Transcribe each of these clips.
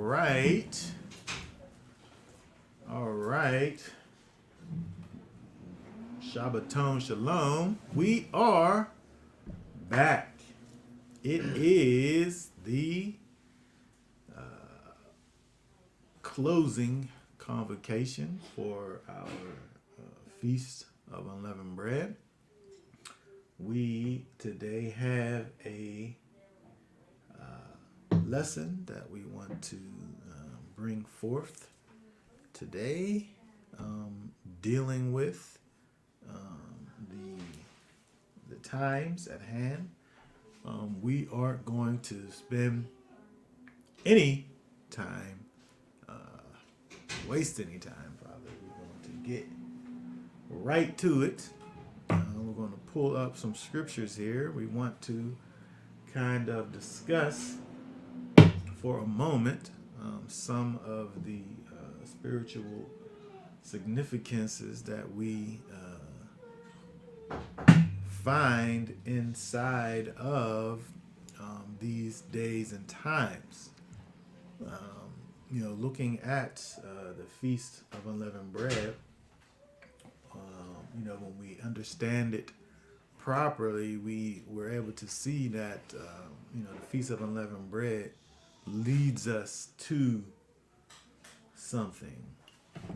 right. All right. Shabbaton Shalom. We are back. It is the closing convocation for our Feast of Unleavened Bread. We today have a lesson that we want to bring forth today, dealing with the times at hand. We aren't going to spend any time, waste any time, Father. We're going to get right to it. We're going to pull up some scriptures here. We want to kind of discuss for a moment some of the spiritual significances that we find inside of these days and times. Looking at the Feast of Unleavened Bread, when we understand it properly, we were able to see that, the Feast of Unleavened Bread leads us to something,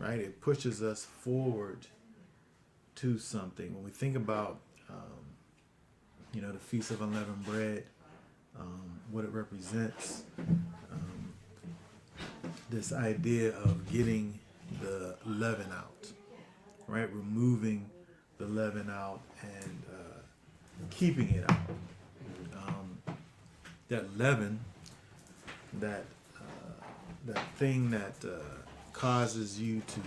right? It pushes us forward to something. When we think about, the Feast of Unleavened Bread, what it represents, this idea of getting the leaven out, right? Removing the leaven out and keeping it out. That leaven, that thing that causes you to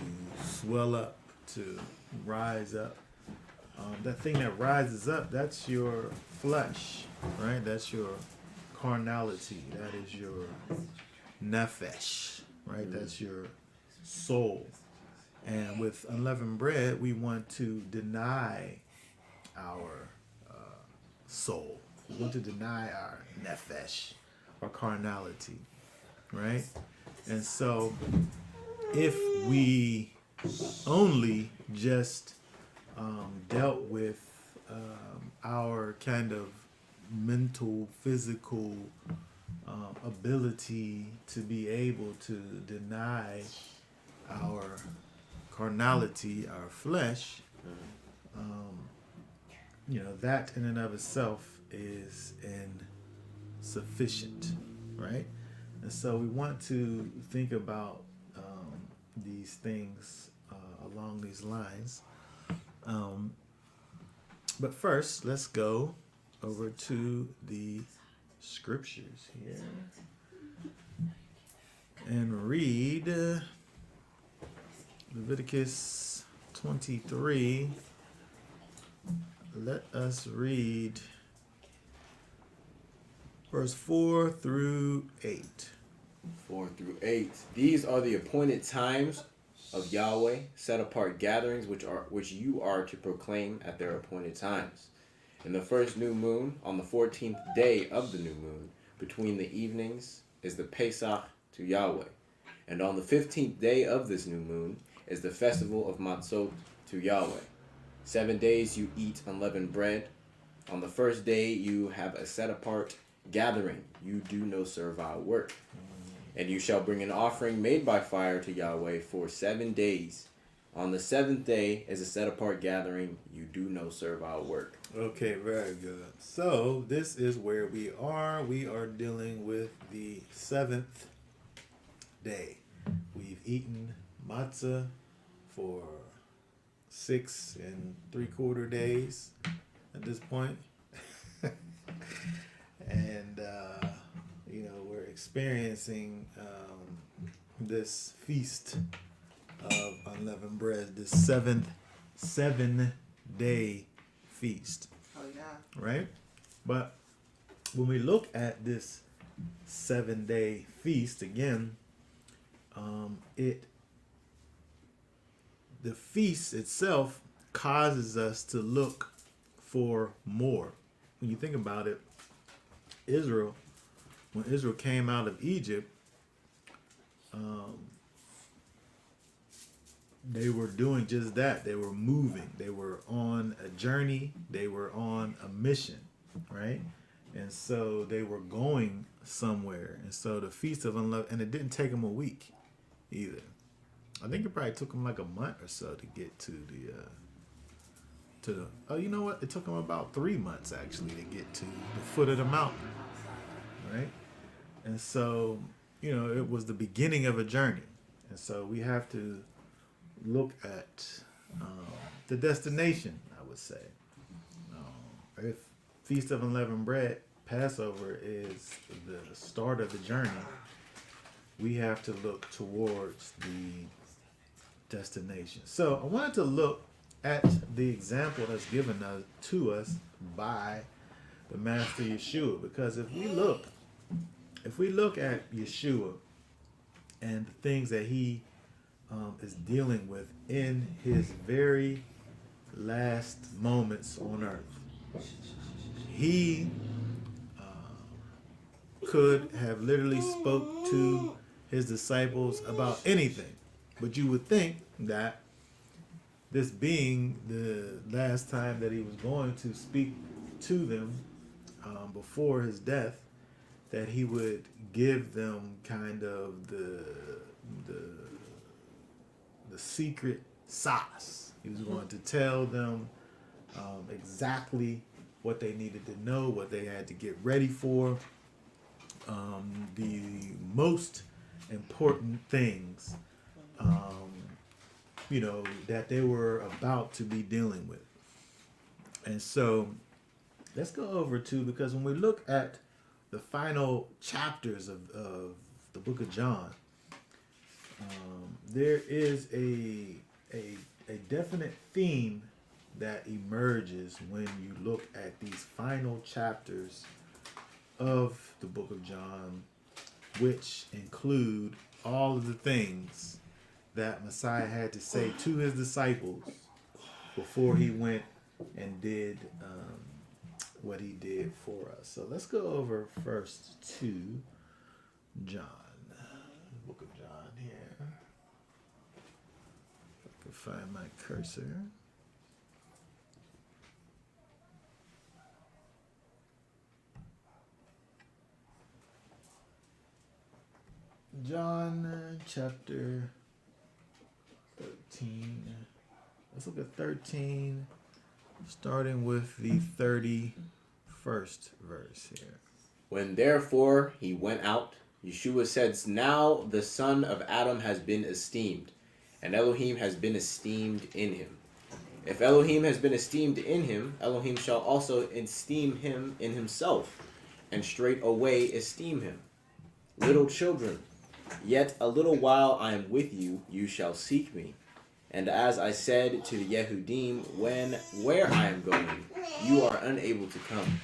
swell up, to rise up. That thing that rises up, that's your flesh, right? That's your carnality. That is your nefesh, right? That's your soul. And with unleavened bread, we want to deny our soul. We want to deny our nefesh, our carnality, right? And so if we only just dealt with our kind of mental, physical ability to be able to deny our carnality, our flesh, that in and of itself is insufficient, right? And so we want to think about these things along these lines. But first, let's go over to the scriptures here and read Leviticus 23. Let us read verse 4 through 8. 4 through 8. These are the appointed times of Yahweh, set apart gatherings which you are to proclaim at their appointed times. In the first new moon, on the 14th day of the new moon, between the evenings, is the Pesach to Yahweh. And on the 15th day of this new moon is the festival of Matzot to Yahweh. 7 days you eat unleavened bread. On the first day you have a set apart gathering. You do no servile work. And you shall bring an offering made by fire to Yahweh for 7 days. On the 7th day is a set apart gathering. You do no servile work. Okay, very good. So this is where we are. We are dealing with the 7th day. We've eaten matzah for 6 3/4 days at this point. And we're experiencing this feast of unleavened bread, this 7-day feast. Oh yeah. Right? But when we look at this 7-day feast again, the feast itself causes us to look for more. When you think about it, when Israel came out of Egypt, um, they were doing just that. They were moving. They were on a journey. They were on a mission, right? And so they were going somewhere. And so the Feast of Unleavened, and it didn't take them a week either. I think it probably took them like a month or so to get to the. Oh, you know what? It took them about 3 months actually to get to the foot of the mountain, right? And so, it was the beginning of a journey. And so we have to look at the destination, I would say. If Feast of Unleavened Bread, Passover, is the start of the journey, we have to look towards the destination. So I wanted to look at the example that's given to us by the Master Yeshua, because if we look at Yeshua and the things that he is dealing with in his very last moments on earth, he could have literally spoke to his disciples about anything, but you would think that this being the last time that he was going to speak to them before his death, that he would give them kind of the secret sauce. He was going to tell them exactly what they needed to know, what they had to get ready for, the most important things, that they were about to be dealing with. And so let's go over because when we look at the final chapters of the book of John, there is a definite theme that emerges when you look at these final chapters of the book of John, which include all of the things that Messiah had to say to his disciples before he went and did what he did for us. So let's go over first to John, book of John here. If I can find my cursor. John chapter 13. Let's look at 13, starting with the 31st verse here. When therefore he went out, Yeshua said, "Now the son of Adam has been esteemed, and Elohim has been esteemed in him. If Elohim has been esteemed in him, Elohim shall also esteem him in himself, and straightway esteem him. Little children, yet a little while I am with you, you shall seek me. And as I said to the Yehudim, where I am going, you are unable to come,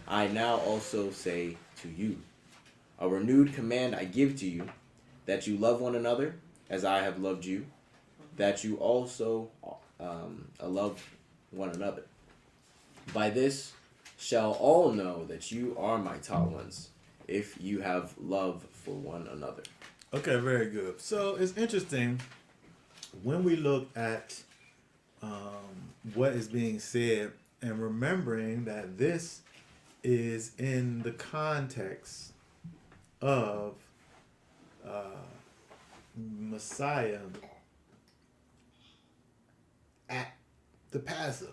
I now also say to you. A renewed command I give to you, that you love one another as I have loved you, that you also love one another. By this shall all know that you are my taught ones, if you have love for one another." Okay, very good. So it's interesting when we look at what is being said and remembering that this is in the context of Messiah at the Passover,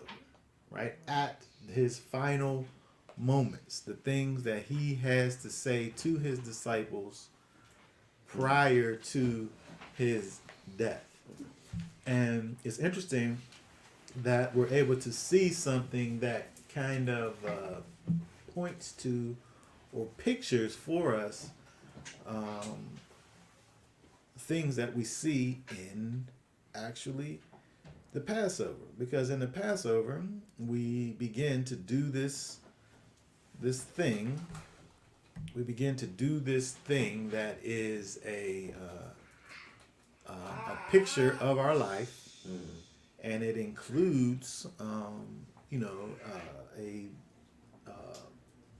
right? At his final moments, the things that he has to say to his disciples prior to his death. And it's interesting that we're able to see something that kind of points to or pictures for us things that we see in actually the Passover. Because in the Passover, we begin to do this thing. We begin to do this thing that is a picture of our life, and it includes, a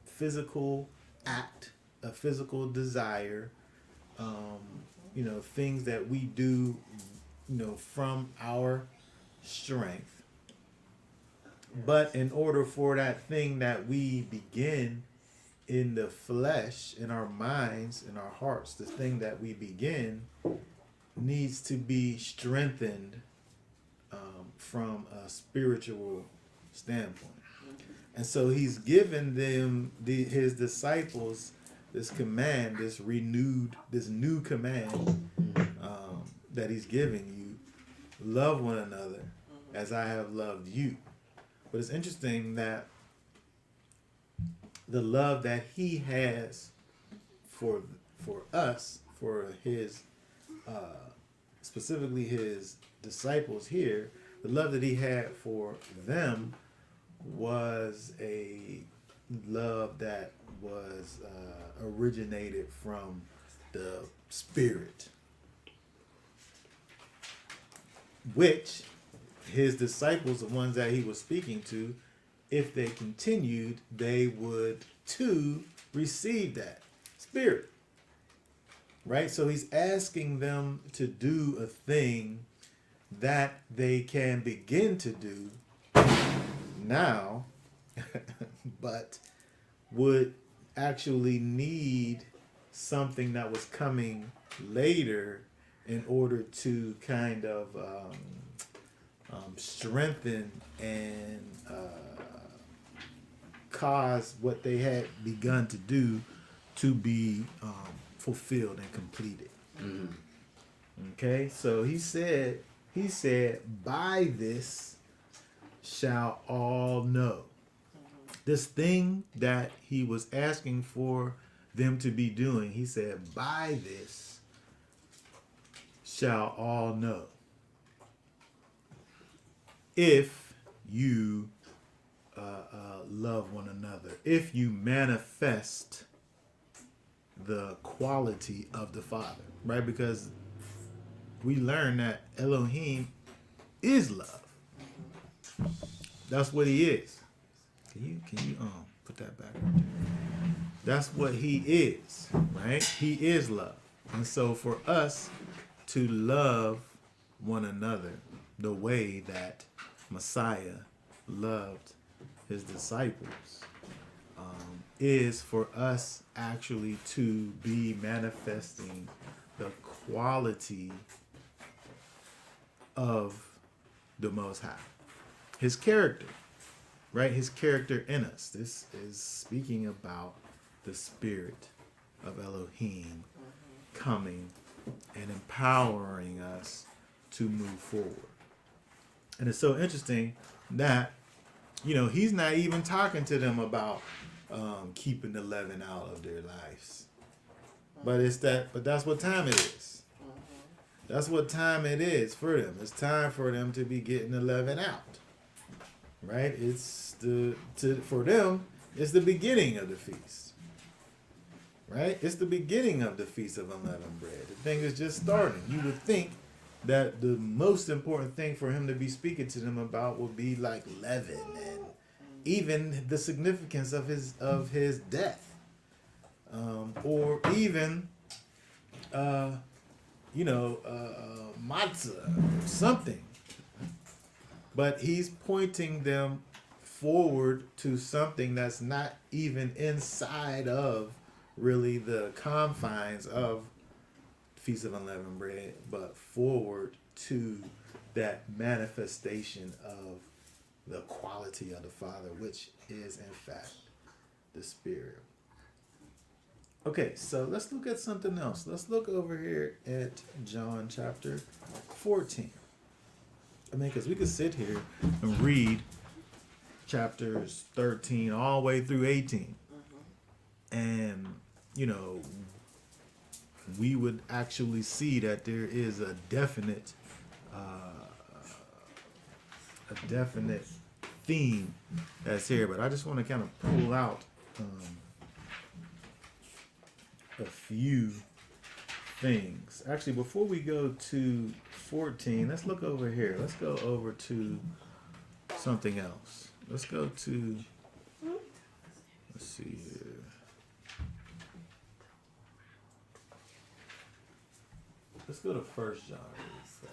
physical act, a physical desire, things that we do, from our strength. But in order for that thing that we begin in the flesh, in our minds, in our hearts, the thing that we begin needs to be strengthened from a spiritual standpoint. And so he's given them, his disciples, this command, this new command that he's giving you: love one another as I have loved you. But it's interesting that the love that he has for us, for his specifically his disciples here, the love that he had for them was a love that was originated from the Spirit, which his disciples, the ones that he was speaking to, if they continued, they would too receive that Spirit. Right? So he's asking them to do a thing that they can begin to do now, but would actually need something that was coming later in order to kind of strengthen and cause what they had begun to do to be fulfilled and completed. Mm-hmm. Okay, so he said, by this shall all know. This thing that he was asking for them to be doing, he said, by this shall all know, if you love one another, if you manifest the quality of the Father, right? Because we learn that Elohim is love. That's what he is. Can you put that back right there? That's what he is, right? He is love. And so for us to love one another the way that Messiah loved his disciples is for us actually to be manifesting the quality of the Most High. His character, right? His character in us. This is speaking about the Spirit of Elohim coming and empowering us to move forward. And it's so interesting that, he's not even talking to them about keeping the leaven out of their lives. But that's what time it is. That's what time it is for them. It's time for them to be getting the leaven out. Right? For them, it's the beginning of the feast. Right? It's the beginning of the Feast of Unleavened Bread. The thing is just starting. You would think that the most important thing for him to be speaking to them about would be like leaven and even the significance of his death, or even matzah or something. But he's pointing them forward to something that's not even inside of really the confines of Feast of Unleavened Bread, but forward to that manifestation of the quality of the Father, which is in fact the Spirit. Okay, so let's look at something else. Let's look over here at John chapter 14. Because we could sit here and read chapters 13 all the way through 18. And, we would actually see that there is a definite theme that's here. But I just want to kind of pull out a few things. Actually, before we go to 14, let's look over here. Let's go over to something else. Let's go to, let's see here. let's go to First John really fast.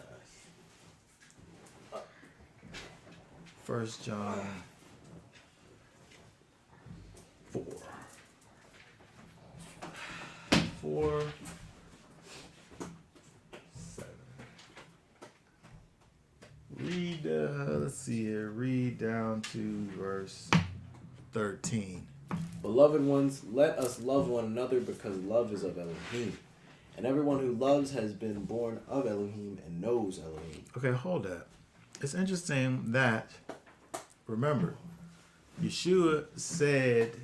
First John 4. 4, 7. Read, let's see here. Read down to verse 13. Beloved ones, let us love one another because love is of Elohim. And everyone who loves has been born of Elohim and knows Elohim. Okay, hold that. It's interesting that, remember, Yeshua said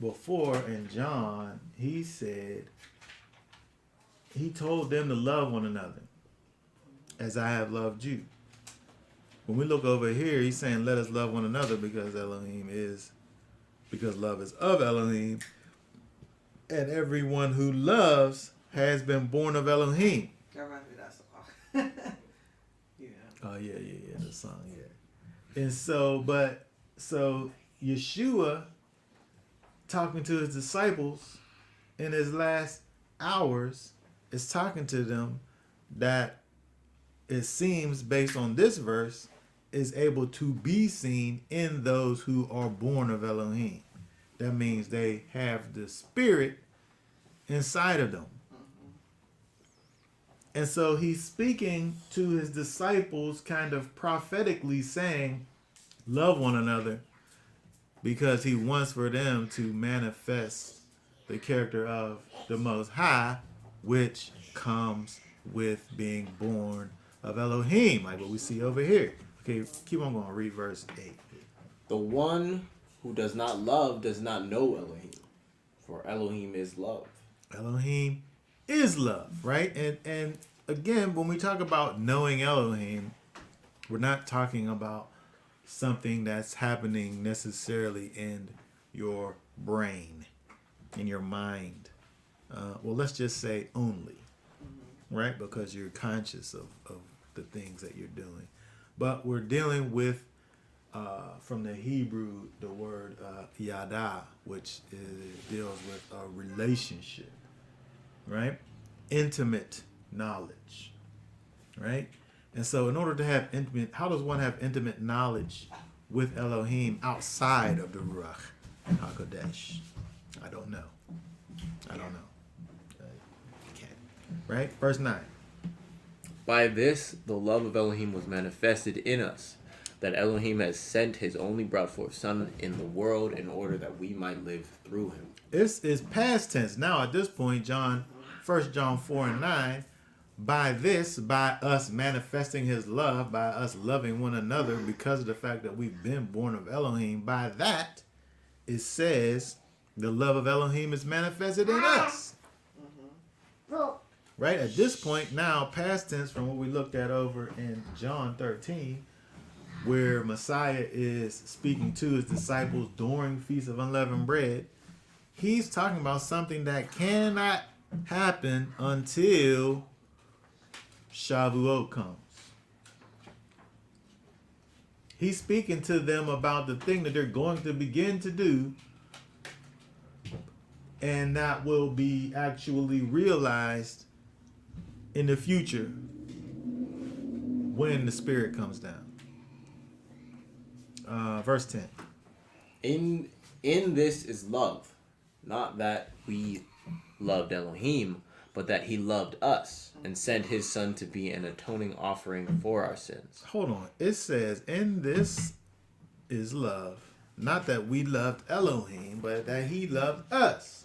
before in John, he told them to love one another as I have loved you. When we look over here, he's saying, let us love one another because love is of Elohim. And everyone who loves has been born of Elohim. That reminds me of that song. Yeah. Oh, yeah, the song, yeah. And so Yeshua, talking to his disciples in his last hours, is talking to them that it seems, based on this verse, is able to be seen in those who are born of Elohim. That means they have the Spirit inside of them. And so he's speaking to his disciples kind of prophetically saying, love one another, because he wants for them to manifest the character of the Most High, which comes with being born of Elohim, like what we see over here. Okay, keep on going. Read verse 8. The one who does not love does not know Elohim, for Elohim is love. Elohim is love, right? And again, when we talk about knowing Elohim, we're not talking about something that's happening necessarily in your brain, in your mind. Well, let's just say only, right? Because you're conscious of the things that you're doing. But we're dealing with, from the Hebrew, the word yada, which deals with a relationship, right? Intimate knowledge, right? And so in order to have how does one have intimate knowledge with Elohim outside of the Ruach HaKodesh? I don't know. You can't. Right? Verse 9. By this, the love of Elohim was manifested in us, that Elohim has sent his only brought forth Son in the world in order that we might live through him. This is past tense. Now at this point, 1 John 4 and 9, by us manifesting his love, by us loving one another because of the fact that we've been born of Elohim, by that, it says the love of Elohim is manifested in us. Right? At this point now, past tense from what we looked at over in John 13, where Messiah is speaking to his disciples during Feast of Unleavened Bread, he's talking about something that cannot happen until Shavuot comes. He's speaking to them about the thing that they're going to begin to do, and that will be actually realized in the future when the Spirit comes down. Verse 10. In this is love, not that we loved Elohim, but that he loved us and sent his Son to be an atoning offering for our sins. Hold on. It says, in this is love, not that we loved Elohim, but that he loved us.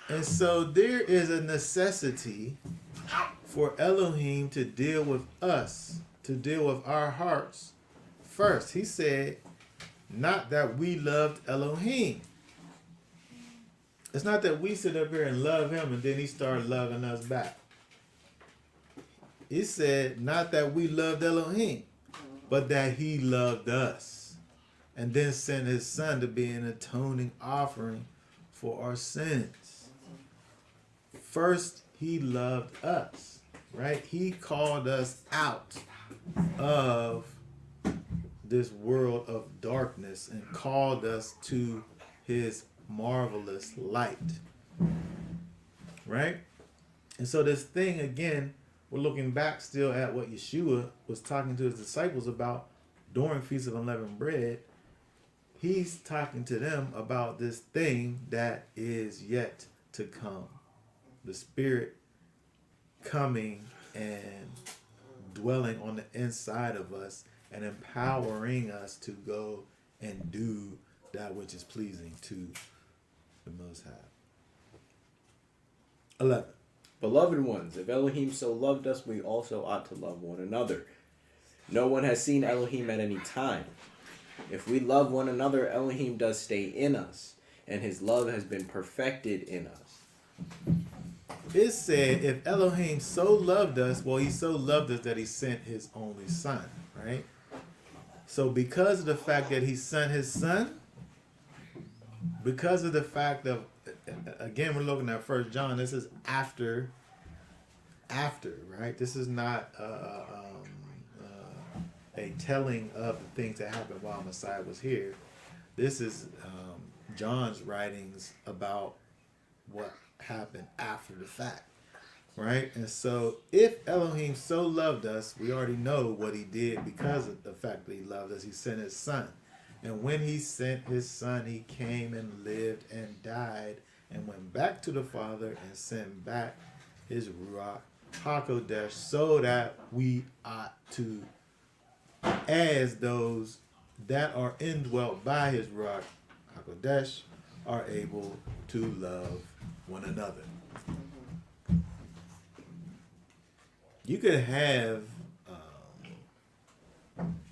And so there is a necessity for Elohim to deal with us, to deal with our hearts first. He said, not that we loved Elohim. It's not that we sit up here and love him and then he started loving us back. He said, not that we loved Elohim, but that he loved us. And then sent his Son to be an atoning offering for our sins. First, he loved us, right? He called us out of this world of darkness and called us to his marvelous light, right? And so this thing again we're looking back still at what Yeshua was talking to his disciples about during Feast of Unleavened Bread. He's talking to them about this thing that is yet to come. The Spirit coming and dwelling on the inside of us and empowering us to go and do that which is pleasing to the Most High. 11. Beloved ones, if Elohim so loved us, we also ought to love one another. No one has seen Elohim at any time. If we love one another, Elohim does stay in us, and his love has been perfected in us. It said, if Elohim so loved us, well, he so loved us that he sent his only son, right? So because of the fact that he sent his son, because of the fact of, again, we're looking at 1 John, this is after, right? This is not a telling of the things that happened while Messiah was here. This is John's writings about what happened after the fact, right? And so if Elohim so loved us, we already know what he did because of the fact that he loved us. He sent his son. And when he sent his son, he came and lived and died and went back to the Father and sent back his Ruach HaKodesh so that we ought to, as those that are indwelt by his Ruach HaKodesh, are able to love one another. You could have,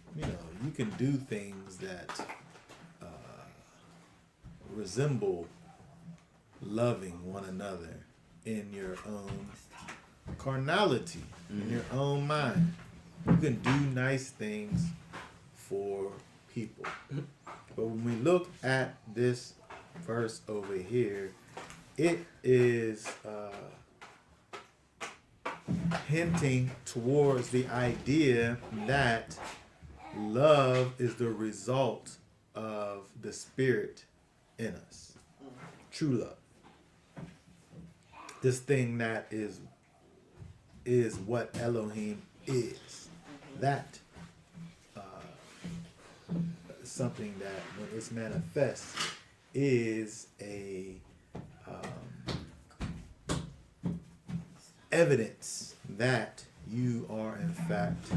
you can do things that resemble loving one another in your own carnality, in your own mind. You can do nice things for people. But when we look at this verse over here, it is hinting towards the idea that love is the result of the Spirit in us. True love. This thing that is what Elohim is. That something that when it's manifest is a evidence that you are in fact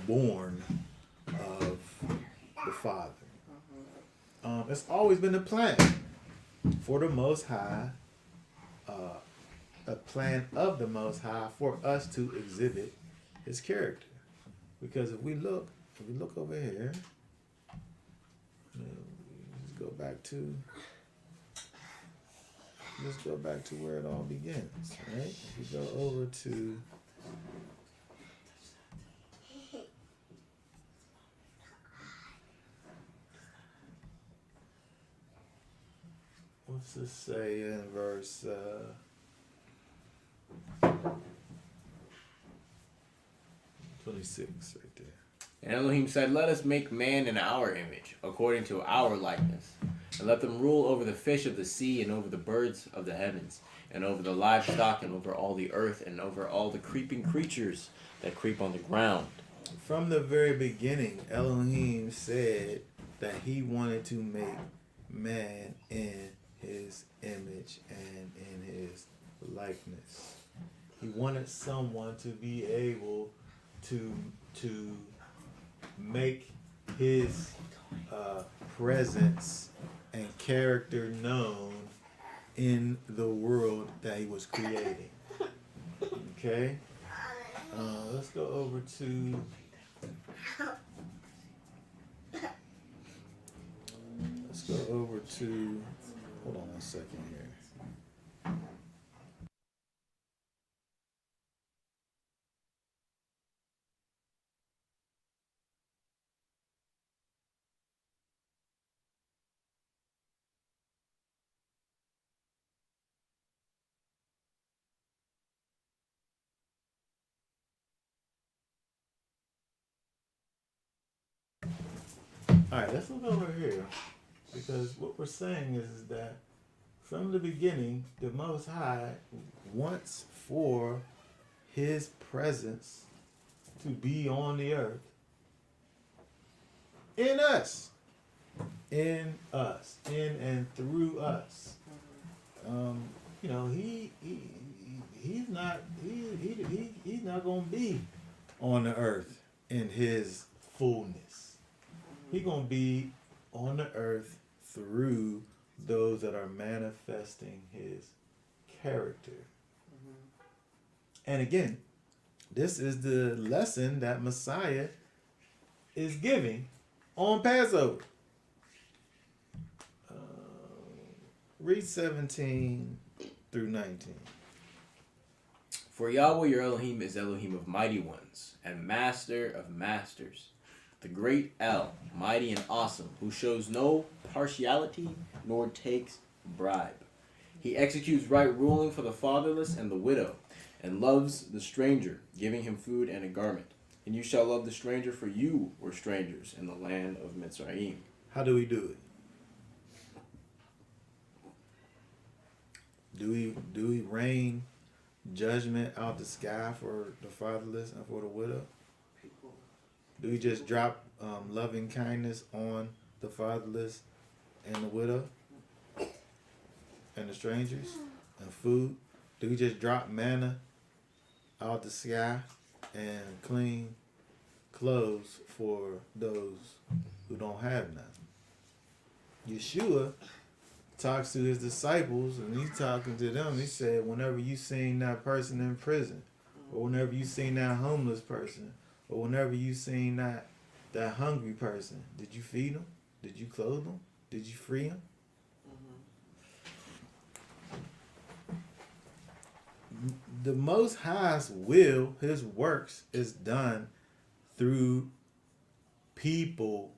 born of the Father. It's always been a plan for the Most High, a plan of the Most High for us to exhibit his character. Because if we look over here, let's go back to where it all begins, right? If we go over to what's this say in verse 26 right there. And Elohim said, let us make man in our image, according to our likeness, and let them rule over the fish of the sea, and over the birds of the heavens, and over the livestock, and over all the earth, and over all the creeping creatures that creep on the ground. From the very beginning, Elohim said that he wanted to make man in his image and in his likeness. He wanted someone to be able to make his presence and character known in the world that he was creating. Okay? Let's go over to hold on one second here. All right, let's look over here, because what we're saying is that from the beginning, the Most High wants for his presence to be on the earth in us. In us. In and through us. You know, he's not gonna be on the earth in his fullness. He's gonna be on the earth through those that are manifesting his character. And again, this is the lesson that Messiah is giving on Passover. Read 17 through 19. For Yahweh your Elohim is Elohim of mighty ones, and master of masters, the great El, mighty and awesome, who shows no partiality nor takes bribe. He executes right ruling for the fatherless and the widow, and loves the stranger, giving him food and a garment. And you shall love the stranger, for you were strangers in the land of Mitzrayim. How do we do it? Do we rain judgment out the sky for the fatherless and for the widow? People. Do we just drop loving kindness on the fatherless and the widow and the strangers and food? Do we just drop manna out the sky and clean clothes for those who don't have none? Yeshua talks to his disciples, and he's talking to them. He said, whenever you seen that person in prison, or whenever you seen that homeless person, or whenever you seen that hungry person, did you feed them? Did you clothe them? Did you free them? The Most High's will, his works, is done through people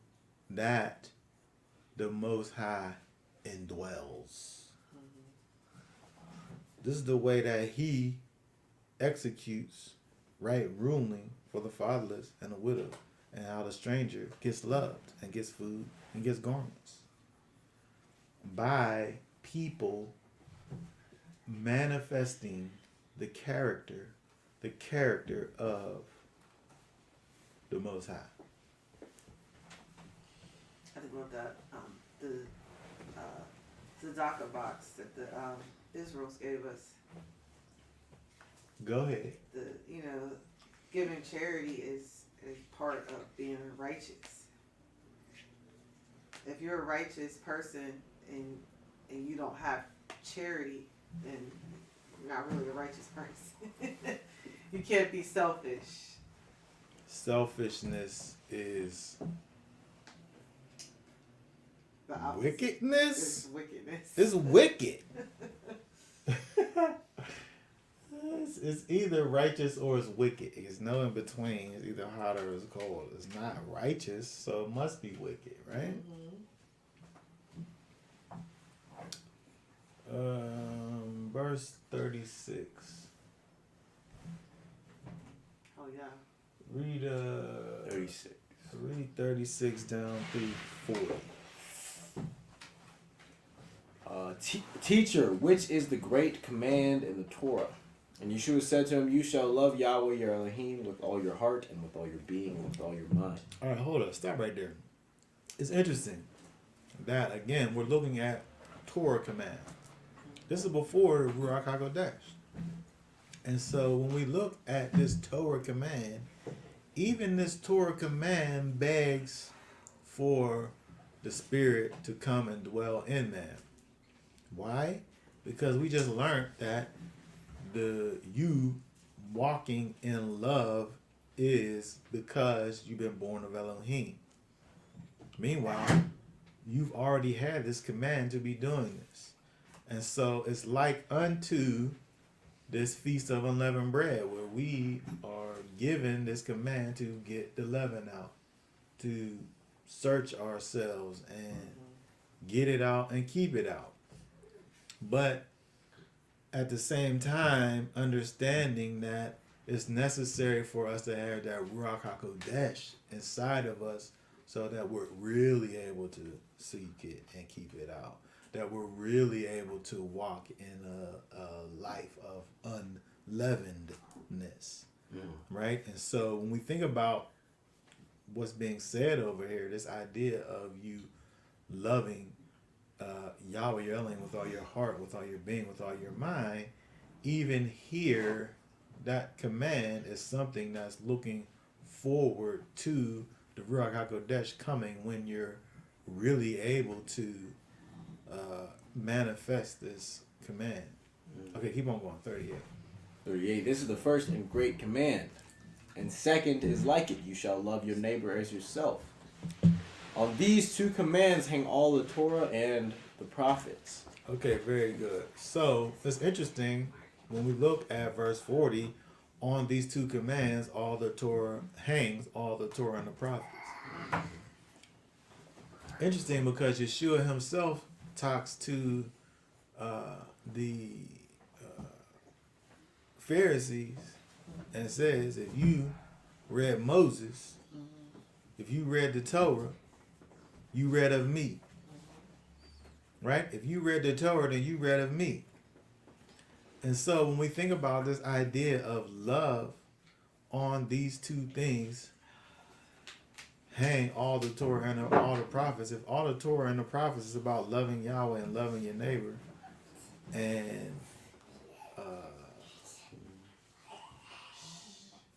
that the Most High indwells. This is the way that he executes right ruling for the fatherless and the widow, and how the stranger gets loved and gets food and gets garments by people manifesting the character of the Most High. I think about that. The tzedakah box that the Israels gave us. Go ahead. Giving charity is part of being righteous. If you're a righteous person and you don't have charity, then you're not really a righteous person. You can't be selfish. Selfishness is The opposite. wickedness. It's wickedness. It's wicked. It's either righteous or it's wicked. It's no in between. It's either hot or it's cold. It's not righteous, so it must be wicked, right? Verse 36. Oh yeah. Read 36. Read 36 down through 40. Teacher, which is the great command in the Torah? And Yeshua said to him, you shall love Yahweh your Elohim with all your heart and with all your being and with all your mind. All right, hold up. Stop right there. It's interesting that, again, we're looking at Torah command. This is before the Ruach HaKodesh. And so when we look at this Torah command, even this Torah command begs for the Spirit to come and dwell in them. Why? Because we just learned that you walking in love is because you've been born of Elohim. Meanwhile, you've already had this command to be doing this. And so it's like unto this Feast of Unleavened Bread, where we are given this command to get the leaven out, to search ourselves and get it out and keep it out. But at the same time, understanding that it's necessary for us to have that Ruach HaKodesh inside of us so that we're really able to seek it and keep it out. That we're really able to walk in a life of unleavened right? And so when we think about what's being said over here, this idea of you loving Yahweh your Elohim with all your heart, with all your being, with all your mind, even here, that command is something that's looking forward to the Ruach HaKodesh coming when you're really able to manifest this command. Okay, keep on going. 38. 38. This is the first and great command. And second is like it. You shall love your neighbor as yourself. On these two commands hang all the Torah and the prophets. Okay, very good. So it's interesting when we look at verse 40. On these two commands, all the Torah hangs, all the Torah and the prophets. Interesting because Yeshua himself talks to the Pharisees and says, if you read Moses, if you read the Torah, you read of me. Right? If you read the Torah, then you read of me. And so when we think about this idea of love, on these two things hang all the Torah and all the prophets. If all the Torah and the prophets is about loving Yahweh and loving your neighbor, and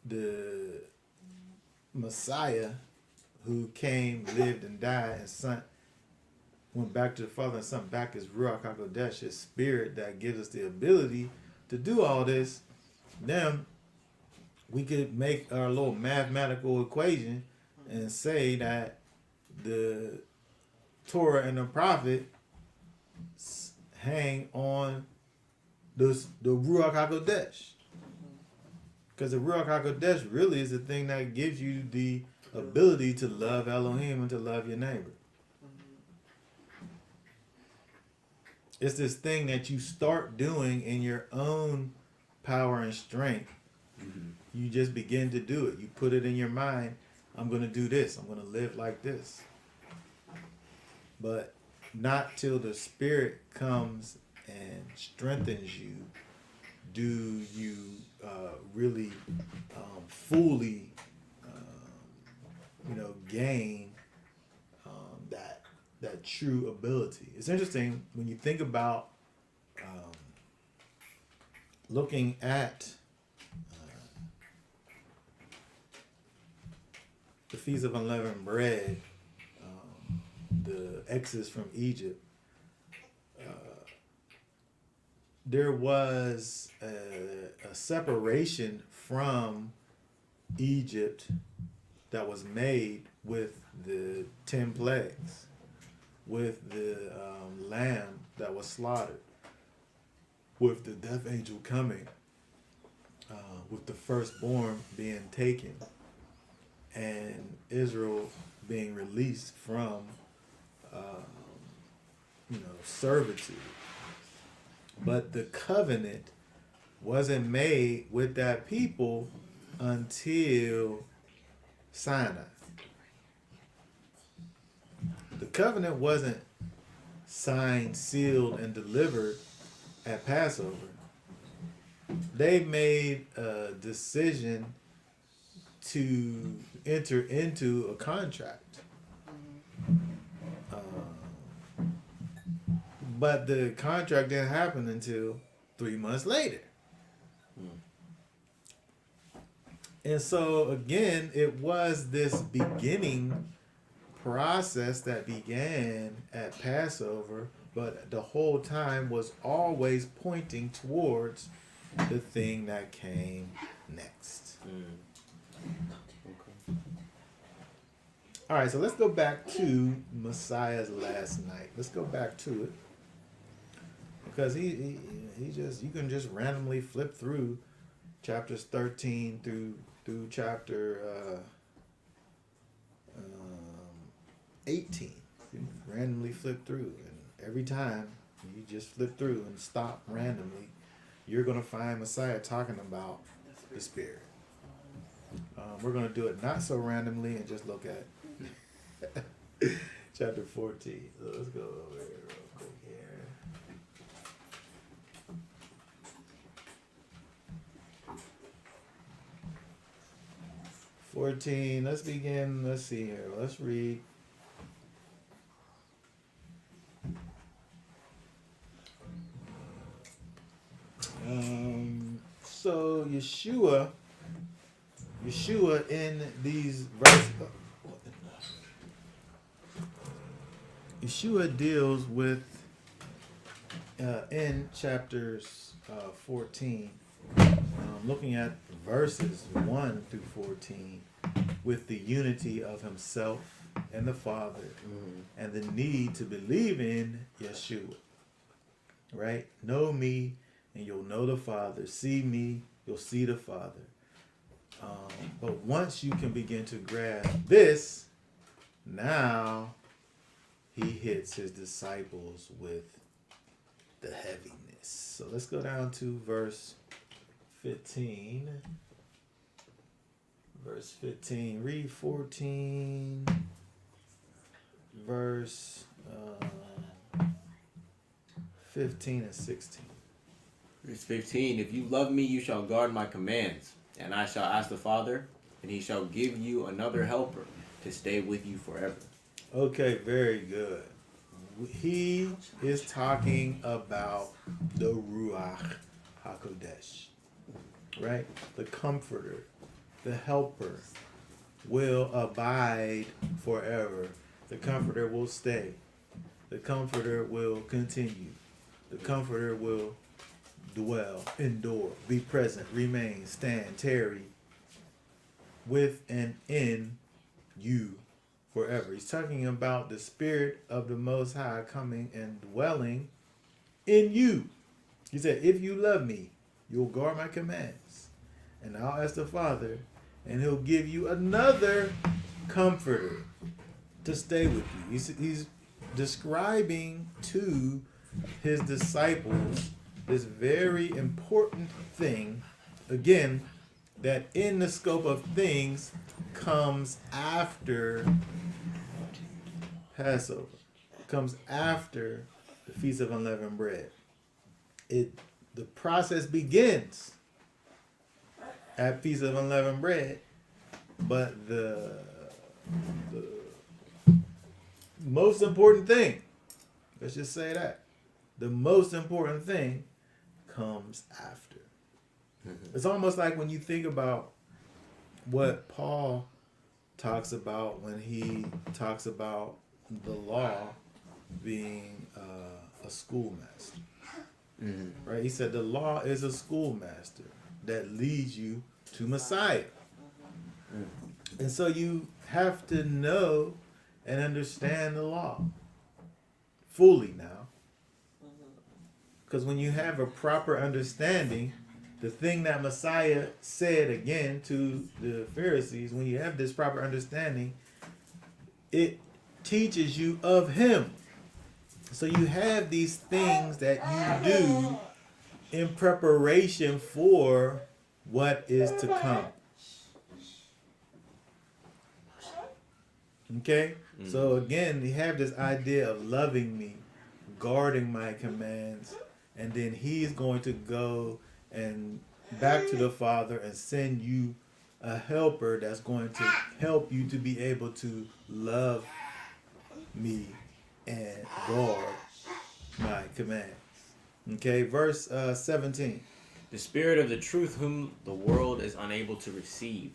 the Messiah who came, lived, and died, and sent, went back to the Father and sent back his Ruach HaKodesh, his spirit that gives us the ability to do all this, then we could make our little mathematical equation and say that the Torah and the prophet hang on the Ruach HaKodesh. Because the Ruach HaKodesh really is the thing that gives you the ability to love Elohim and to love your neighbor. It's this thing that you start doing in your own power and strength. You just begin to do it. You put it in your mind, I'm going to do this. I'm going to live like this. But not till the Spirit comes and strengthens you do you really fully, gain that true ability. It's interesting when you think about looking at the Feast of Unleavened Bread, the Exodus from Egypt. There was a separation from Egypt that was made with the 10 plagues, with the lamb that was slaughtered, with the death angel coming, with the firstborn being taken, and Israel being released from servitude. But the covenant wasn't made with that people until Sinai. The covenant wasn't signed, sealed, and delivered at Passover. They made a decision to enter into a contract. But the contract didn't happen until 3 months later. And so, again, it was this beginning process that began at Passover, but the whole time was always pointing towards the thing that came next. All right, so let's go back to Messiah's last night. Let's go back to it. Because he just, you can just randomly flip through chapters 13 through chapter 18. You can randomly flip through, and every time you just flip through and stop randomly, you're going to find Messiah talking about the Spirit. We're going to do it not so randomly and just look at chapter 14. So let's go over here real quick here. 14. Let's begin. Let's see here. Let's read. So Yeshua in these verses, Yeshua deals with in chapters 14, looking at verses 1 through 14, with the unity of himself and the Father, and the need to believe in Yeshua. Right? Know me, and you'll know the Father. See me, you'll see the Father. But once you can begin to grasp this, now he hits his disciples with the heaviness. So let's go down to verse 15. Verse 15. Read 14. Verse 15 and 16. Verse 15. If you love me, you shall guard my commands. And I shall ask the Father, and he shall give you another helper to stay with you forever. Okay, very good. He is talking about the Ruach HaKodesh, right? The Comforter, the Helper will abide forever. The Comforter will stay. The Comforter will continue. The Comforter will dwell, endure, be present, remain, stand, tarry with and in you forever. He's talking about the Spirit of the Most High coming and dwelling in you. He said, if you love me, you'll guard my commands. And I'll ask the Father, and he'll give you another comforter to stay with you. He's describing to his disciples this very important thing, again, that in the scope of things comes after Passover, comes after the Feast of Unleavened Bread. The process begins at Feast of Unleavened Bread, but the most important thing, let's just say that, the most important thing comes after. It's almost like when you think about what Paul talks about when he talks about the law being a schoolmaster. Right? He said the law is a schoolmaster that leads you to Messiah. And so you have to know and understand the law fully now. Because when you have a proper understanding, the thing that Messiah said again to the Pharisees, when you have this proper understanding, it teaches you of him. So you have these things that you do in preparation for what is to come. Okay? So again, you have this idea of loving me, guarding my commands, and then he's going to go and back to the Father and send you a helper that's going to help you to be able to love me and guard my commands. Okay, verse 17. The Spirit of the truth whom the world is unable to receive,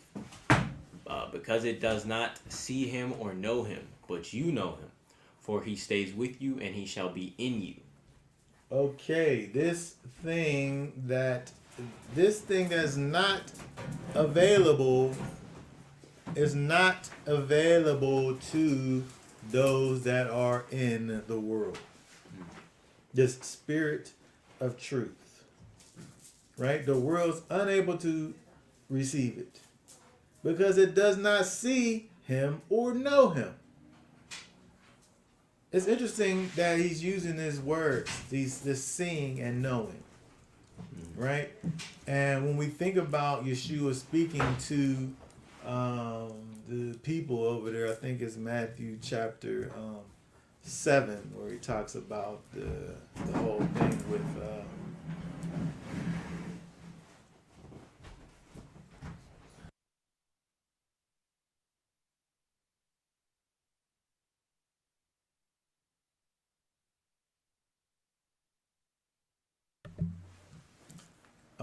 because it does not see him or know him, but you know him, for he stays with you and he shall be in you. Okay, this thing that's not available is not available to those that are in the world. This Spirit of truth, right? The world's unable to receive it because it does not see him or know him. It's interesting that he's using his words, this seeing and knowing, right? And when we think about Yeshua speaking to the people over there, I think it's Matthew chapter 7, where he talks about the whole thing with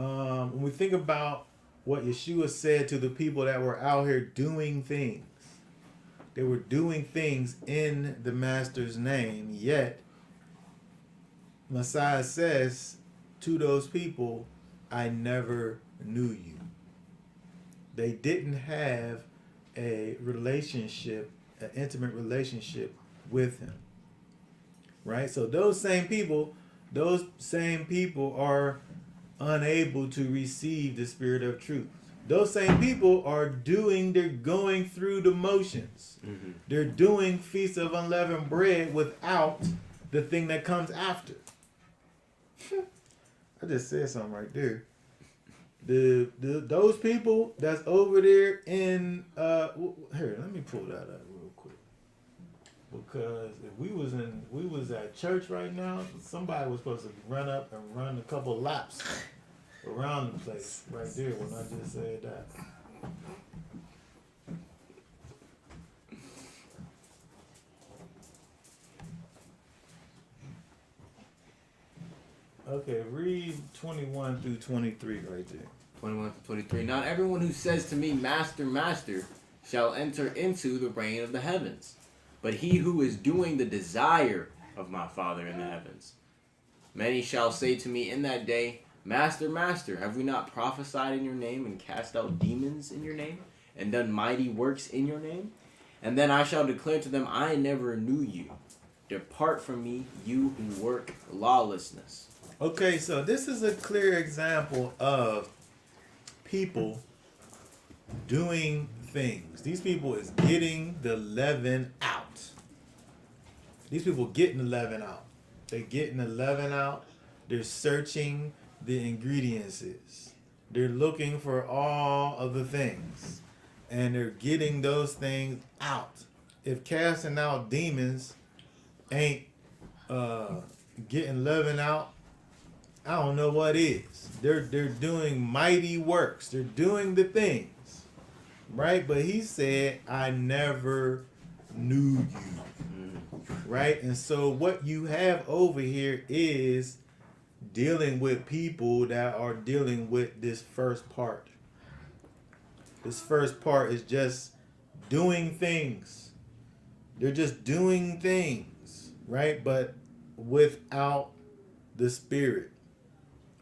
when we think about what Yeshua said to the people that were out here doing things, they were doing things in the Master's name, yet Messiah says to those people, I never knew you. They didn't have a relationship, an intimate relationship with him. Right? So those same people are unable to receive the spirit of truth. Those same people they're going through the motions. Mm-hmm. They're doing Feast of Unleavened Bread without the thing that comes after. I just said something right there. Those people that's over there in here, let me pull that up real quick. Because if we was at church right now, somebody was supposed to run up and run a couple laps around the place right there when I just said that. Okay, read 21 through 23 right there. 21 to 23. Not everyone who says to me, Master, Master, shall enter into the reign of the heavens, but he who is doing the desire of my Father in the heavens. Many shall say to me in that day, Master, Master, have we not prophesied in your name and cast out demons in your name and done mighty works in your name? And then I shall declare to them, I never knew you. Depart from me, you who work lawlessness. Okay, so this is a clear example of people doing things. These people is getting the leaven out. These people getting the leaven out. They're getting the leaven out. They're searching the ingredients. They're looking for all of the things. And they're getting those things out. If casting out demons ain't getting leaven out, I don't know what is. They're doing mighty works. They're doing the things. Right? But he said, I never knew you. Right? And so what you have over here is dealing with people that are dealing with this first part. This first part is just doing things. They're just doing things. Right? But without the Spirit.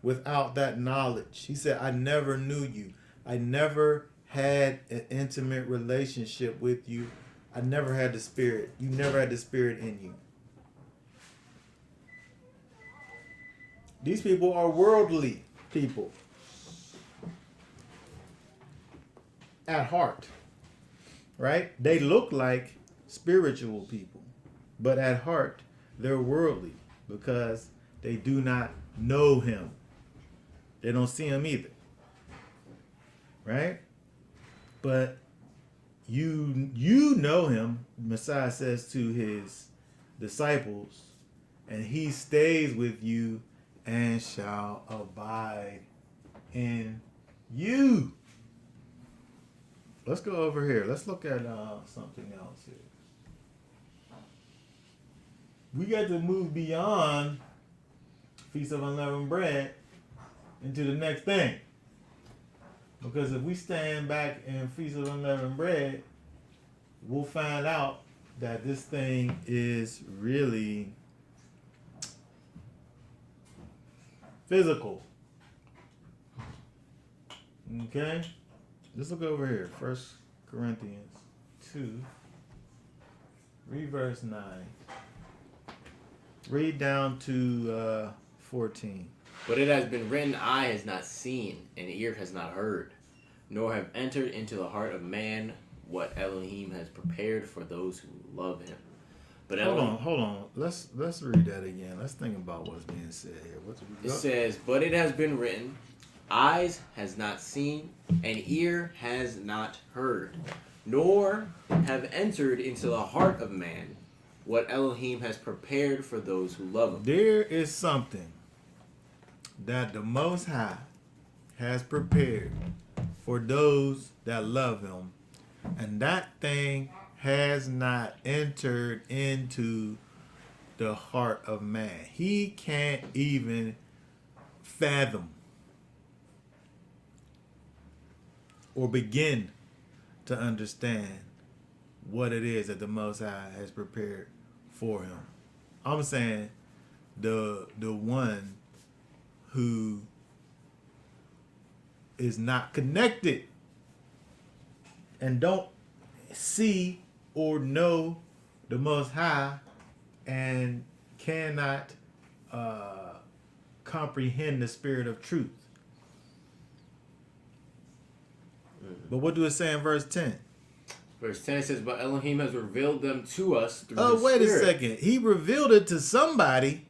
Without that knowledge. He said, I never knew you. I never had an intimate relationship with you. I never had the Spirit. You never had the Spirit in you. These people are worldly people. At heart. Right? They look like spiritual people. But at heart, they're worldly. Because they do not know him. They don't see him either. Right? But you know him, Messiah says to his disciples, and he stays with you and shall abide in you. Let's go over here. Let's look at something else here. We got to move beyond Feast of Unleavened Bread into the next thing. Because if we stand back in Feast of Unleavened Bread, we'll find out that this thing is really physical. Okay? Let's look over here. 1 Corinthians 2. Read verse 9. Read down to 14. But it has been written, eye has not seen, and ear has not heard, nor have entered into the heart of man what Elohim has prepared for those who love him. But hold on. Let's read that again. Let's think about what's being said here. It says, but it has been written, eyes has not seen, and ear has not heard, nor have entered into the heart of man what Elohim has prepared for those who love him. There is something that the Most High has prepared for those that love him, and that thing has not entered into the heart of man. He can't even fathom or begin to understand what it is that the Most High has prepared for him. I'm saying the one who is not connected and don't see or know the Most High and cannot comprehend the spirit of truth. But what do it say in verse 10? Verse 10 says, but Elohim has revealed them to us through Oh, the wait Spirit. a second. He revealed it to somebody.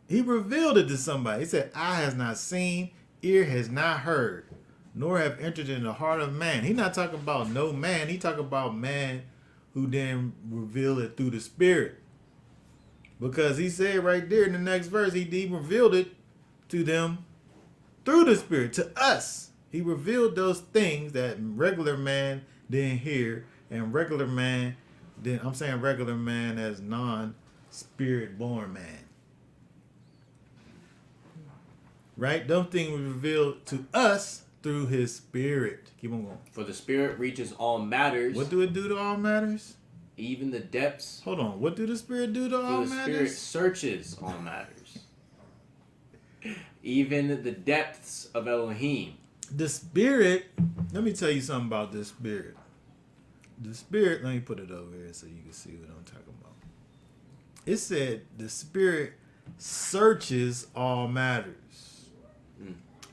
He revealed it to somebody. He said, eye has not seen, ear has not heard, nor have entered in the heart of man. He's not talking about no man. He talking about man who then revealed it through the Spirit. Because he said right there in the next verse, he revealed it to them through the Spirit, to us. He revealed those things that regular man didn't hear, and regular man didn't. I'm saying regular man as non-spirit born man. Right? Those things were revealed to us through his Spirit. Keep on going. For the Spirit reaches all matters. What do it do to all matters? Even the depths. Hold on. What do the Spirit do to all For the Spirit matters? searches all matters. Even the depths of Elohim. The Spirit, let me tell you something about this Spirit. The Spirit, let me put it over here so you can see what I'm talking about. It said the Spirit searches all matters.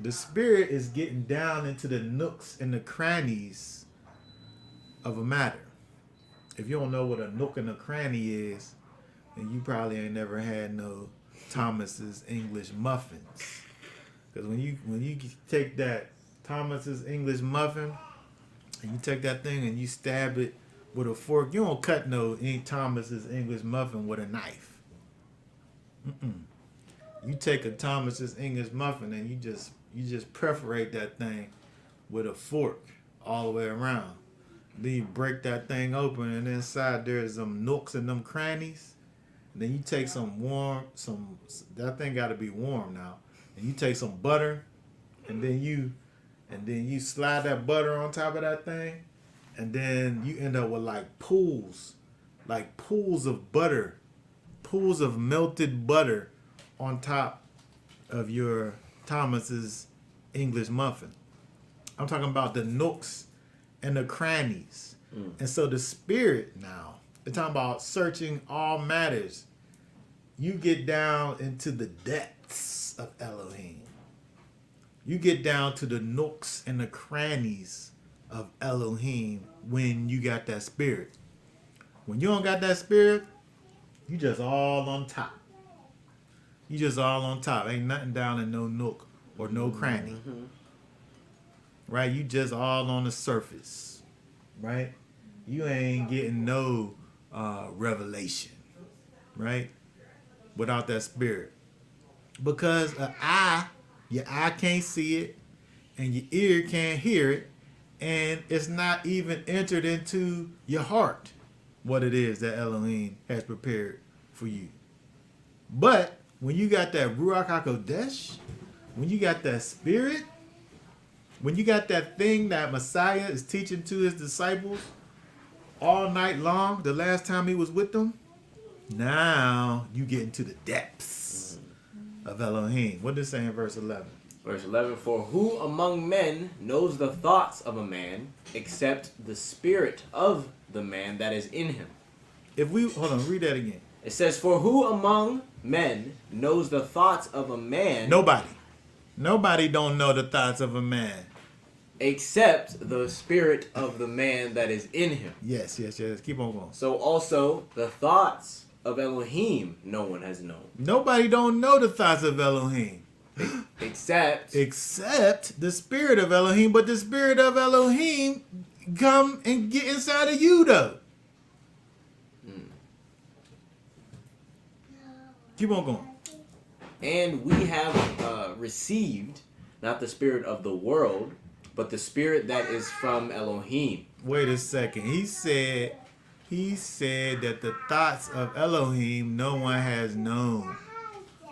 The Spirit is getting down into the nooks and the crannies of a matter. If you don't know what a nook and a cranny is, then you probably ain't never had no Thomas's English muffins. Because when you take that Thomas's English muffin and you take that thing and you stab it with a fork, you don't cut no Thomas's English muffin with a knife. You take a Thomas's English muffin and you just perforate that thing with a fork all the way around. Then you break that thing open and inside there's some nooks and them crannies. And then you take that thing got to be warm now. And you take some butter and then you slide that butter on top of that thing, and then you end up with like pools of butter, pools of melted butter on top of your Thomas's English muffin. I'm talking about the nooks and the crannies. And so the Spirit now, they're talking about searching all matters. You get down into the depths of Elohim. You get down to the nooks and the crannies of Elohim when you got that Spirit. When you don't got that Spirit, you just all on top. You just all on top. Ain't nothing down in no nook or no cranny. Right? You just all on the surface. Right? You ain't getting no revelation. Right? Without that Spirit. Because your eye can't see it, and your ear can't hear it, and it's not even entered into your heart what it is that Elohim has prepared for you. But when you got that Ruach HaKodesh, when you got that Spirit, when you got that thing that Messiah is teaching to his disciples all night long, the last time he was with them, now you get into the depths of Elohim. What does it say in verse 11? Verse 11, for who among men knows the thoughts of a man except the spirit of the man that is in him? Hold on, read that again. It says, for who among men knows the thoughts of a man? Nobody. Nobody don't know the thoughts of a man. Except the spirit of the man that is in him. Yes. Keep on going. So also the thoughts of Elohim no one has known. Nobody don't know the thoughts of Elohim. Except the spirit of Elohim. But the spirit of Elohim come and get inside of you though. Keep on going. And we have received not the spirit of the world, but the spirit that is from Elohim. Wait a second. He said that the thoughts of Elohim no one has known.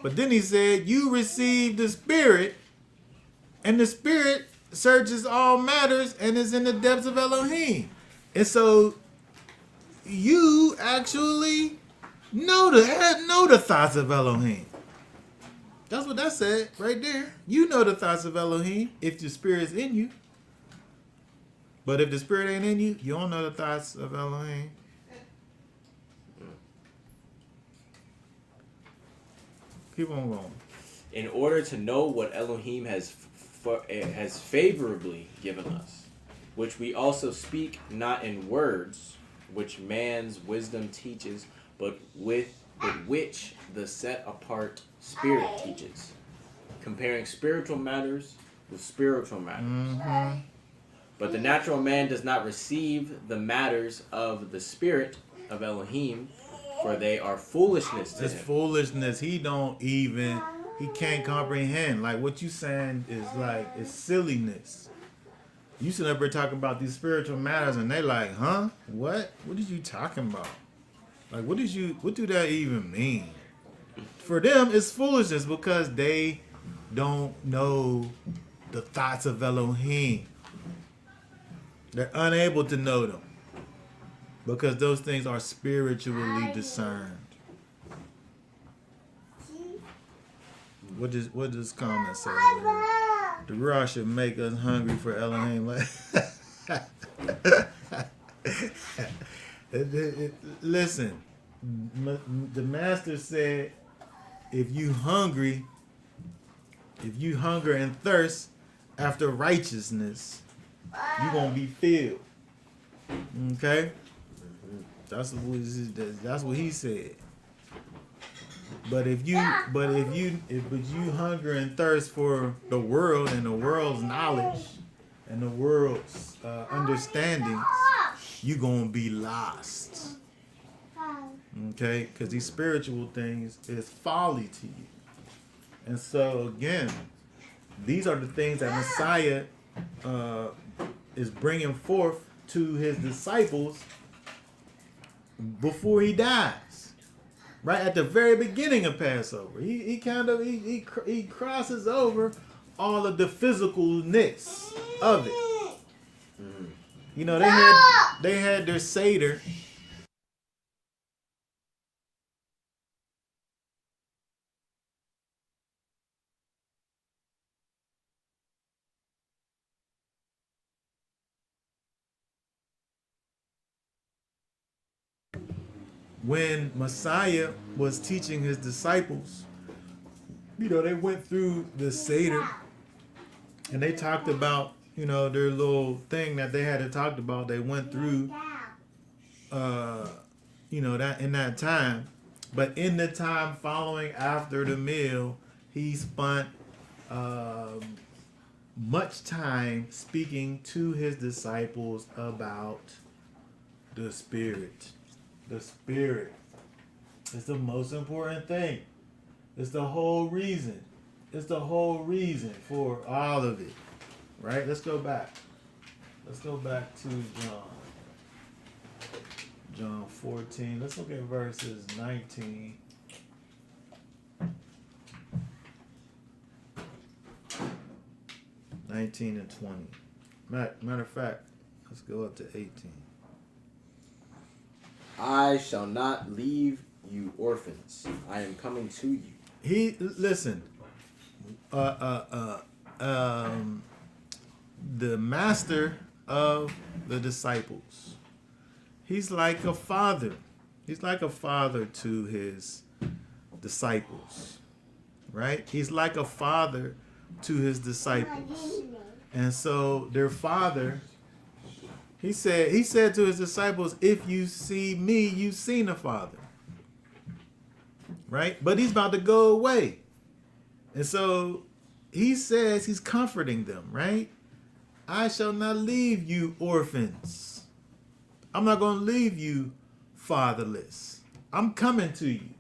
But then he said, you received the Spirit, and the Spirit searches all matters and is in the depths of Elohim. And so you actually know the thoughts of Elohim. That's what that said right there. You know the thoughts of Elohim if the spirit's in you. But if the spirit ain't in you, you don't know the thoughts of Elohim. Keep on going. In order to know what Elohim has favorably given us, which we also speak not in words, which man's wisdom teaches, but which the set apart spirit teaches, comparing spiritual matters with spiritual matters. Mm-hmm. But the natural man does not receive the matters of the spirit of Elohim, for they are foolishness to It's him. foolishness. He can't comprehend. Like what you saying is like, it's silliness. You sit up here talking about these spiritual matters and they like, huh? What? What are you talking about? Like, what do that even mean? For them, it's foolishness because they don't know the thoughts of Elohim. They're unable to know them because those things are spiritually discerned. What does comment say? The Ruach should make us hungry for Elohim. Listen, the master said, if you hunger and thirst after righteousness, you're going to be filled. Okay? That's what he said. But if you hunger and thirst for the world and the world's knowledge and the world's understandings, you're going to be lost. Okay? Because these spiritual things is folly to you. And so, again, these are the things that Messiah is bringing forth to his disciples before he dies. Right at the very beginning of Passover, he crosses over all of the physicalness of it. You know, they had their Seder. When Messiah was teaching his disciples, you know, they went through the Seder and they talked about, you know, their little thing that they had to talk about. They went through, you know, that in that time. But in the time following after the meal, he spent much time speaking to his disciples about the Spirit. The Spirit is the most important thing. It's the whole reason. It's the whole reason for all of it. Right? Let's go back. Let's go back to John 14. Let's look at verses 19. And 20. Matter of fact, let's go up to 18. I shall not leave you orphans. I am coming to you. Listen. The master of the disciples. He's like a father. He's like a father to his disciples. Right? He's like a father to his disciples. And so their father, he said to his disciples, if you see me, you've seen the Father. Right? But he's about to go away. And so he says he's comforting them, right? I shall not leave you orphans. I'm not going to leave you fatherless. I'm coming to you.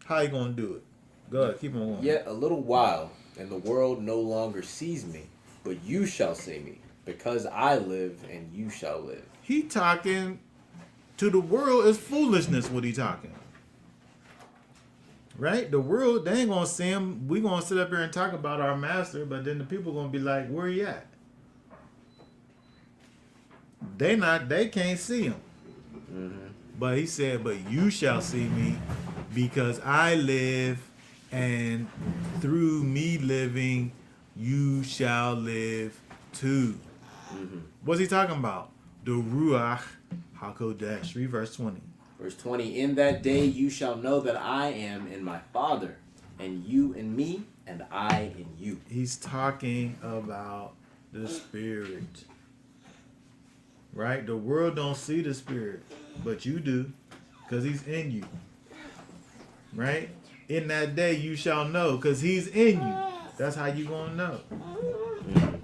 How you going to do it? Go ahead, keep on going. Yet a little while, and the world no longer sees me. But you shall see me, because I live, and you shall live. He talking to the world is foolishness. What he talking? Right? The world, they ain't gonna see him. We gonna sit up here and talk about our master, but then the people gonna be like, where he at? They can't see him. Mm-hmm. But he said, but you shall see me because I live, and through me living, you shall live too. Mm-hmm. What's he talking about? The Ruach HaKodesh. Read verse 20. Verse 20, in that day you shall know that I am in my Father, and you in me, and I in you. He's talking about the Spirit. Right? The world don't see the Spirit, but you do, because he's in you. Right? In that day you shall know, because he's in you. That's how you gonna know. Mm-hmm.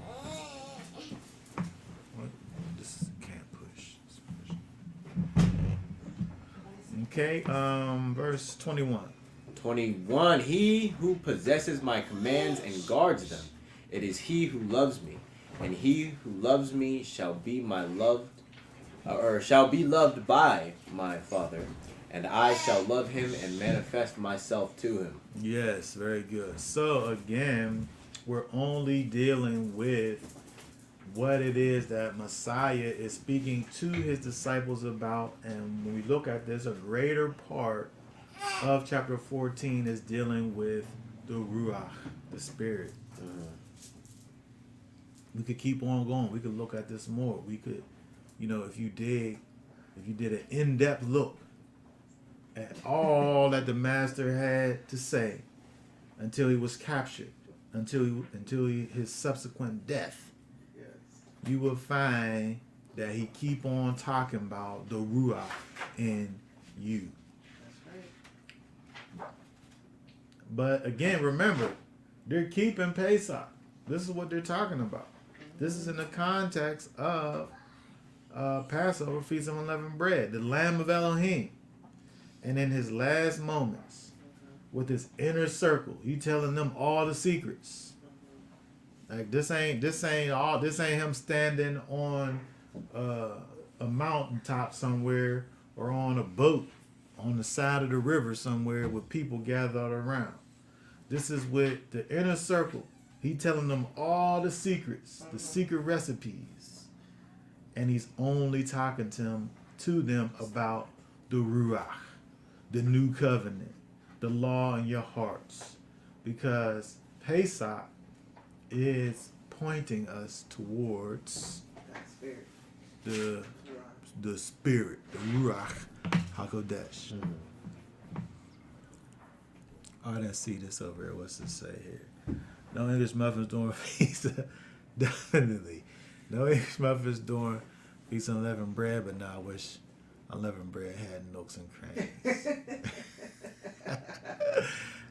What? This can't push. Okay, verse 21. 21, he who possesses my commands and guards them, it is he who loves me, and he who loves me shall be loved by my Father, and I shall love him and manifest myself to him. Yes, very good. So again, we're only dealing with what it is that Messiah is speaking to his disciples about, and when we look at this, a greater part of chapter 14 is dealing with the Ruach, the Spirit. We could keep on going. We could look at this more. We could, if you did an in-depth look at all that the Master had to say until he was captured, until his subsequent death, you will find that he keep on talking about the Ruach in you. But again, remember, they're keeping Pesach. This is what they're talking about. This is in the context of Passover, Feast of Unleavened Bread, the Lamb of Elohim. And in his last moments, with his inner circle, he telling them all the secrets. Like this ain't him standing on a mountaintop somewhere or on a boat on the side of the river somewhere with people gathered around. This is with the inner circle. He telling them all the secrets, the secret recipes. And he's only talking to them about the Ruach, the new covenant, the law in your hearts. Because Pesach is pointing us towards the Spirit, the Ruach HaKodesh. Mm-hmm. Oh, I didn't see this over here. What's it say here? No English muffins during feast. Definitely. No English muffins during feast of unleavened bread, but now I wish unleavened bread had nooks and crannies.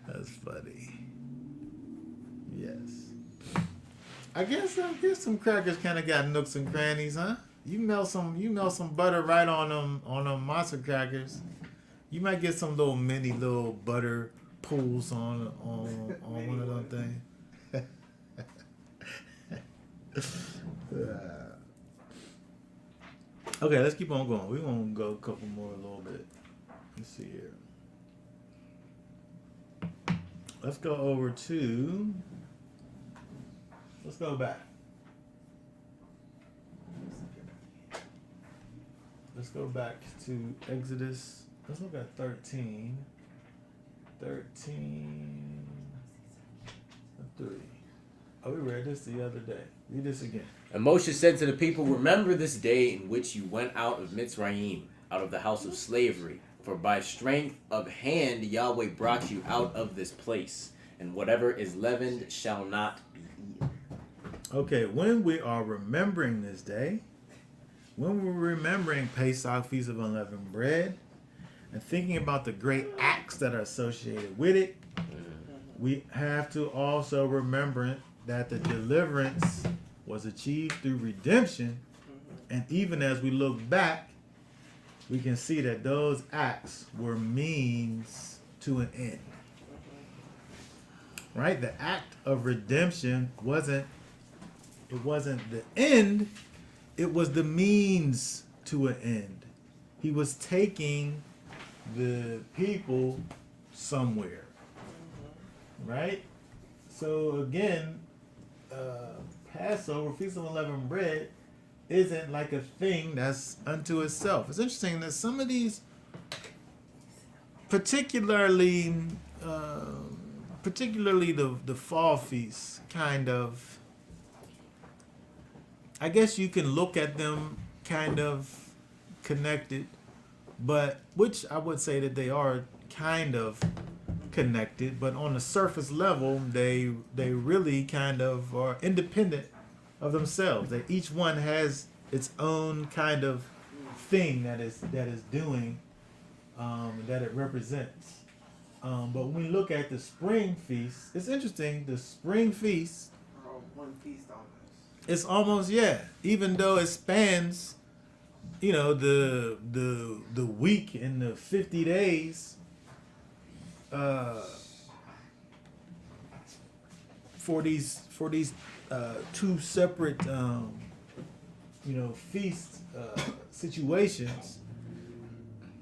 That's funny. Yes. I guess some crackers kind of got nooks and crannies, huh? You melt some butter right on them monster crackers. You might get some mini little butter pools on one of them things. Okay, let's keep on going. We're gonna go a couple more a little bit. Let's see here. Let's go over to. Let's go back. Let's go back to Exodus. Let's look at 13. 13. 3. Oh, we read this the other day. Read this again. And Moshe said to the people, remember this day in which you went out of Mitzrayim, out of the house of slavery. For by strength of hand Yahweh brought you out of this place, and whatever is leavened shall not be eaten. Okay, when we are remembering this day, when we're remembering Pesach, Feast of Unleavened Bread, and thinking about the great acts that are associated with it, we have to also remember that the deliverance was achieved through redemption. And even as we look back, we can see that those acts were means to an end. Right? The act of redemption wasn't the end, it was the means to an end. He was taking the people somewhere. right? So again, Passover, Feast of Unleavened Bread, isn't like a thing that's unto itself. It's interesting that some of these, particularly, particularly the fall feasts, kind of, I guess you can look at them kind of connected, but which I would say that they are kind of connected, but on the surface level, they really kind of are independent of themselves. That each one has its own kind of thing that is doing, that it represents. But when we look at the spring feast, it's interesting. The spring feast, Or one feast almost. it's almost, yeah. Even though it spans, the week and the 50 days. For these two separate feast situations,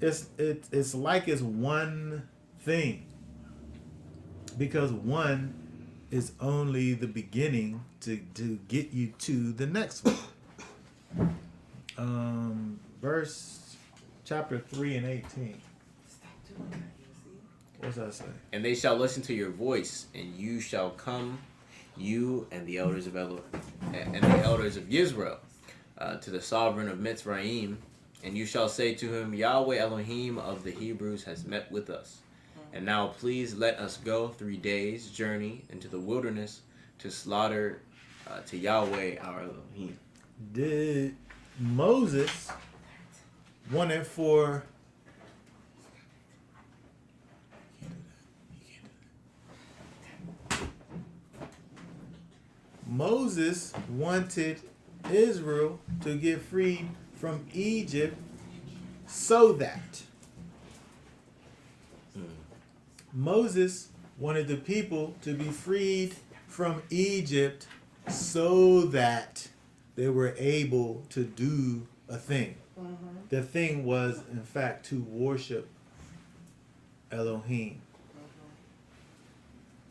it's like it's one thing, because one is only the beginning to get you to the next one. Verse chapter 3 and 18. Stop doing that, you see? What's that say? And they shall listen to your voice, and you shall come, you and the elders of Yisrael, to the sovereign of Mitzrayim, and you shall say to him, Yahweh Elohim of the Hebrews has met with us. And now please let us go 3 days' journey into the wilderness to slaughter to Yahweh our Elohim. Did Moses wanted for Moses wanted Israel to get freed from Egypt so that Moses wanted the people to be freed from Egypt so that they were able to do a thing. Mm-hmm. The thing was, in fact, to worship Elohim.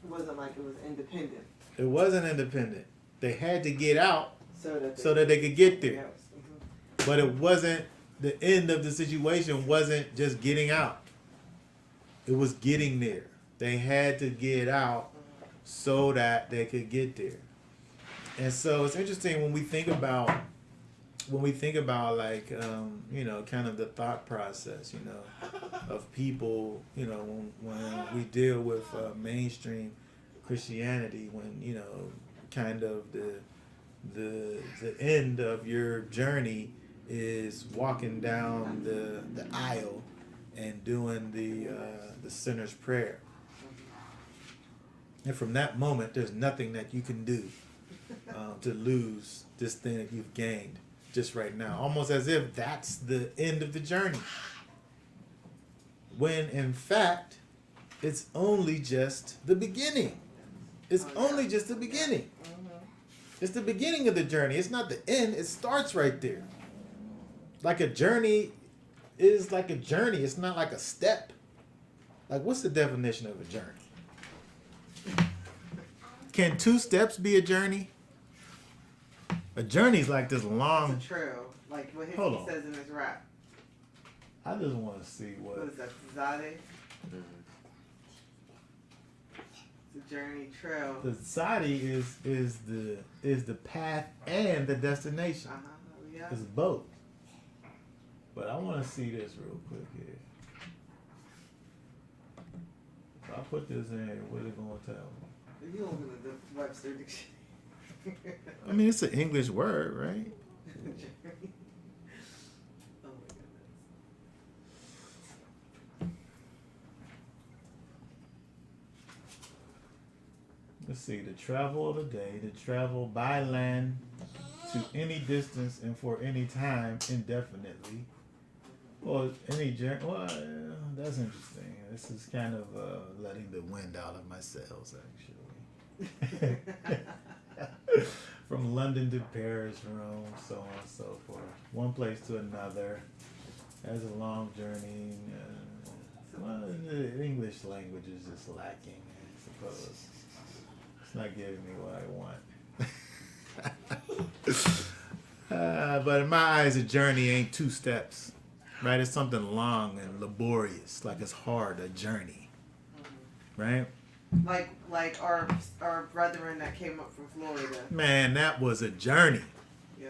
It wasn't like it was independent. It wasn't independent. They had to get out So that they could get there. Mm-hmm. But it wasn't, the end of the situation wasn't just getting out. It was getting there. They had to get out so that they could get there. And so it's interesting when we think about like, kind of the thought process, of people, when we deal with mainstream Christianity, when, kind of the end of your journey is walking down the aisle and doing the sinner's prayer. And from that moment, there's nothing that you can do to lose this thing that you've gained just right now. Almost as if that's the end of the journey. When in fact, it's only just the beginning. It's only just the beginning. It's the beginning of the journey. It's not the end. It starts right there. Like a journey is like a journey. It's not like a step. Like, what's the definition of a journey? Can 2 steps be a journey? A journey is like this long. It's a trail, like what Hold Hickey on. says in his rap. I just want to see what. What is that, Zade? It's a journey trail. The society is the path and the destination. Yeah. It's both. But I want to see this real quick here. If I put this in, what is it going to tell me? You don't go to the Webster dictionary. I mean, it's an English word, right? Journey. Oh my goodness. Let's see. The travel of the day, to travel by land to any distance and for any time indefinitely. Well, any journey. Well, that's interesting. This is kind of letting the wind out of my sails, actually. From London to Paris, Rome, so on and so forth. One place to another. That's a long journey. Well, the English language is just lacking, I pose. It's not giving me what I want. But in my eyes, a journey ain't 2 steps, right? It's something long and laborious, like it's hard, a journey, right? Like our brethren that came up from Florida. Man, that was a journey. Yeah,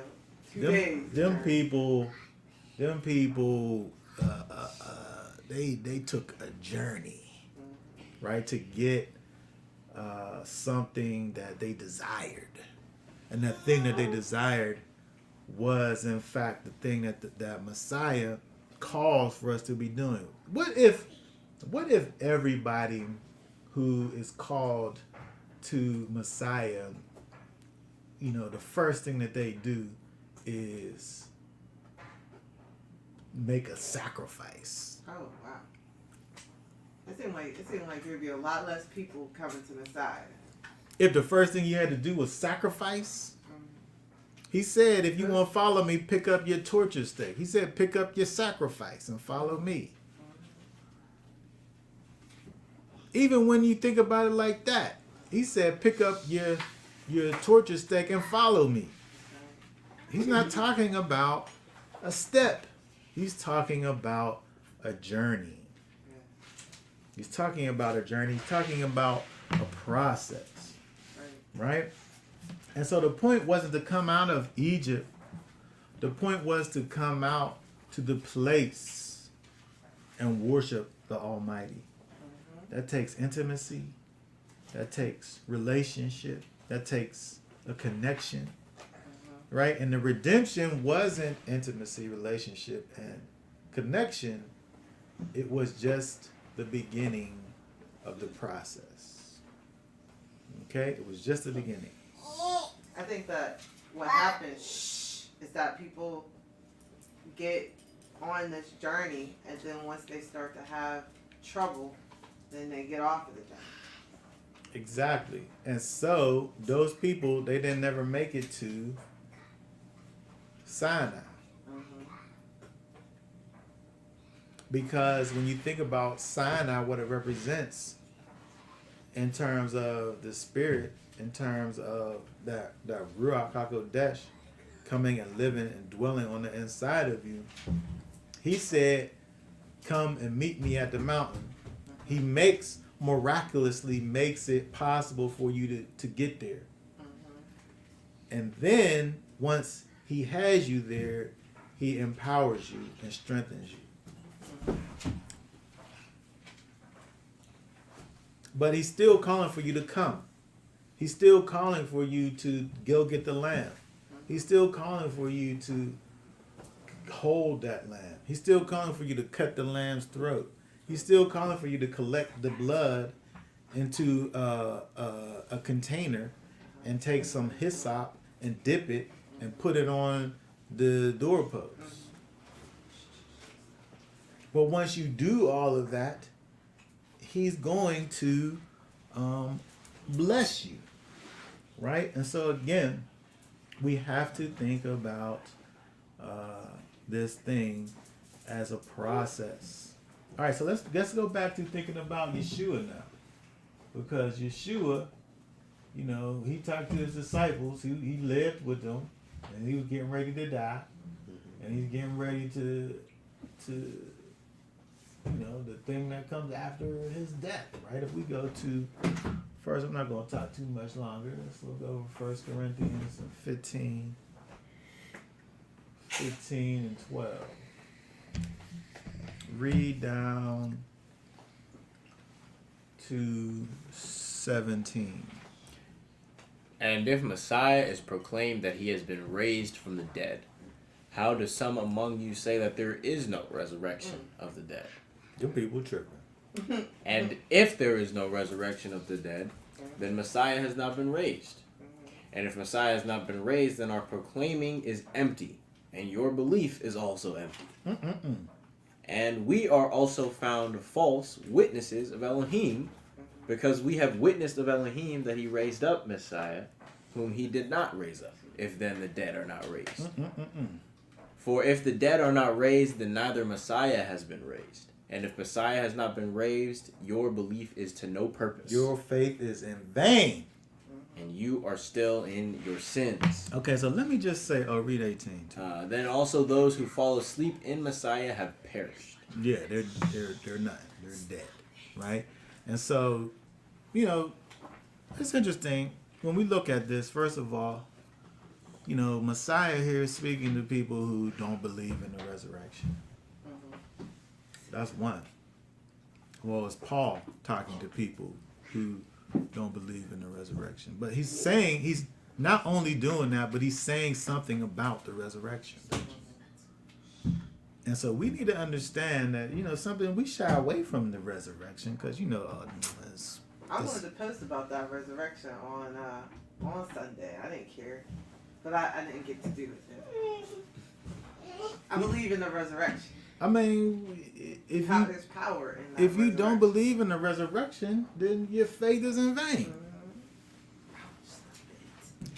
2 days. Them people, they took a journey, right, to get something that they desired, and that thing that they desired was in fact the thing that Messiah calls for us to be doing. What if everybody who is called to Messiah, the first thing that they do is make a sacrifice? Oh wow! It seemed like there'd be a lot less people coming to Messiah. If the first thing you had to do was sacrifice, he said, if you want to follow me, pick up your torture stake. He said, pick up your sacrifice and follow me. Even when you think about it like that, he said, pick up your torture stake and follow me. He's not talking about a step. He's talking about a journey. He's talking about a journey. He's talking about a process. Right? And so the point wasn't to come out of Egypt. The point was to come out to the place and worship the Almighty. That takes intimacy. That takes relationship. That takes a connection. Right? And the redemption wasn't intimacy, relationship, and connection. It was just the beginning of the process. Okay? It was just the beginning. I think that what happens is that people get on this journey, and then once they start to have trouble, then they get off of the journey. Exactly. And so those people, they didn't never make it to Sinai. Because when you think about Sinai, what it represents in terms of the spirit, in terms of that Ruach HaKodesh coming and living and dwelling on the inside of you, he said, come and meet me at the mountain. He miraculously makes it possible for you to get there. And then once he has you there, he empowers you and strengthens you. But he's still calling for you to come. He's still calling for you to go get the lamb. He's still calling for you to hold that lamb. He's still calling for you to cut the lamb's throat. He's still calling for you to collect the blood into a container and take some hyssop and dip it and put it on the doorpost. But once you do all of that, he's going to bless you, right? And so again, we have to think about this thing as a process. All right, so let's go back to thinking about Yeshua now, because Yeshua, he talked to his disciples. He lived with them, and he was getting ready to die, and he's getting ready to the thing that comes after his death, right? If we go to, first, I'm not going to talk too much longer. Let's look over 1 Corinthians 15 and 12. Read down to 17. And if Messiah is proclaimed that he has been raised from the dead, how do some among you say that there is no resurrection of the dead? Your people tripping. And if there is no resurrection of the dead, then Messiah has not been raised. And if Messiah has not been raised, then our proclaiming is empty, and your belief is also empty. And we are also found false witnesses of Elohim, because we have witnessed of Elohim that he raised up Messiah, whom he did not raise up, if then the dead are not raised. For if the dead are not raised, then neither Messiah has been raised. And if Messiah has not been raised, your belief is to no purpose. Your faith is in vain. And you are still in your sins. Okay, so let me just say, read 18 too. Then also those who fall asleep in Messiah have perished. Yeah, they're not. They're dead, right? And so, it's interesting when we look at this. First of all, Messiah here is speaking to people who don't believe in the resurrection. That's one. Well, it's Paul talking to people who don't believe in the resurrection. But he's not only doing that, but he's saying something about the resurrection. And so we need to understand that, something we shy away from the resurrection because, I wanted to post about that resurrection on Sunday. I didn't care. But I didn't get to do it. I believe in the resurrection. I mean, if there's power in that if you don't believe in the resurrection, then your faith is in vain.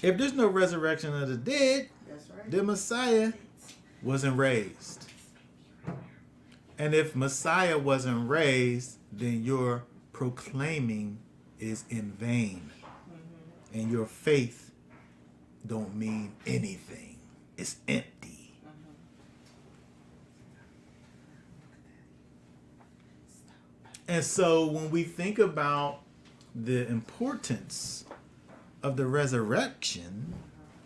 If there's no resurrection of the dead, That's right. the Messiah wasn't raised. And if Messiah wasn't raised, then your proclaiming is in vain. And your faith don't mean anything. It's empty. And so when we think about the importance of the resurrection,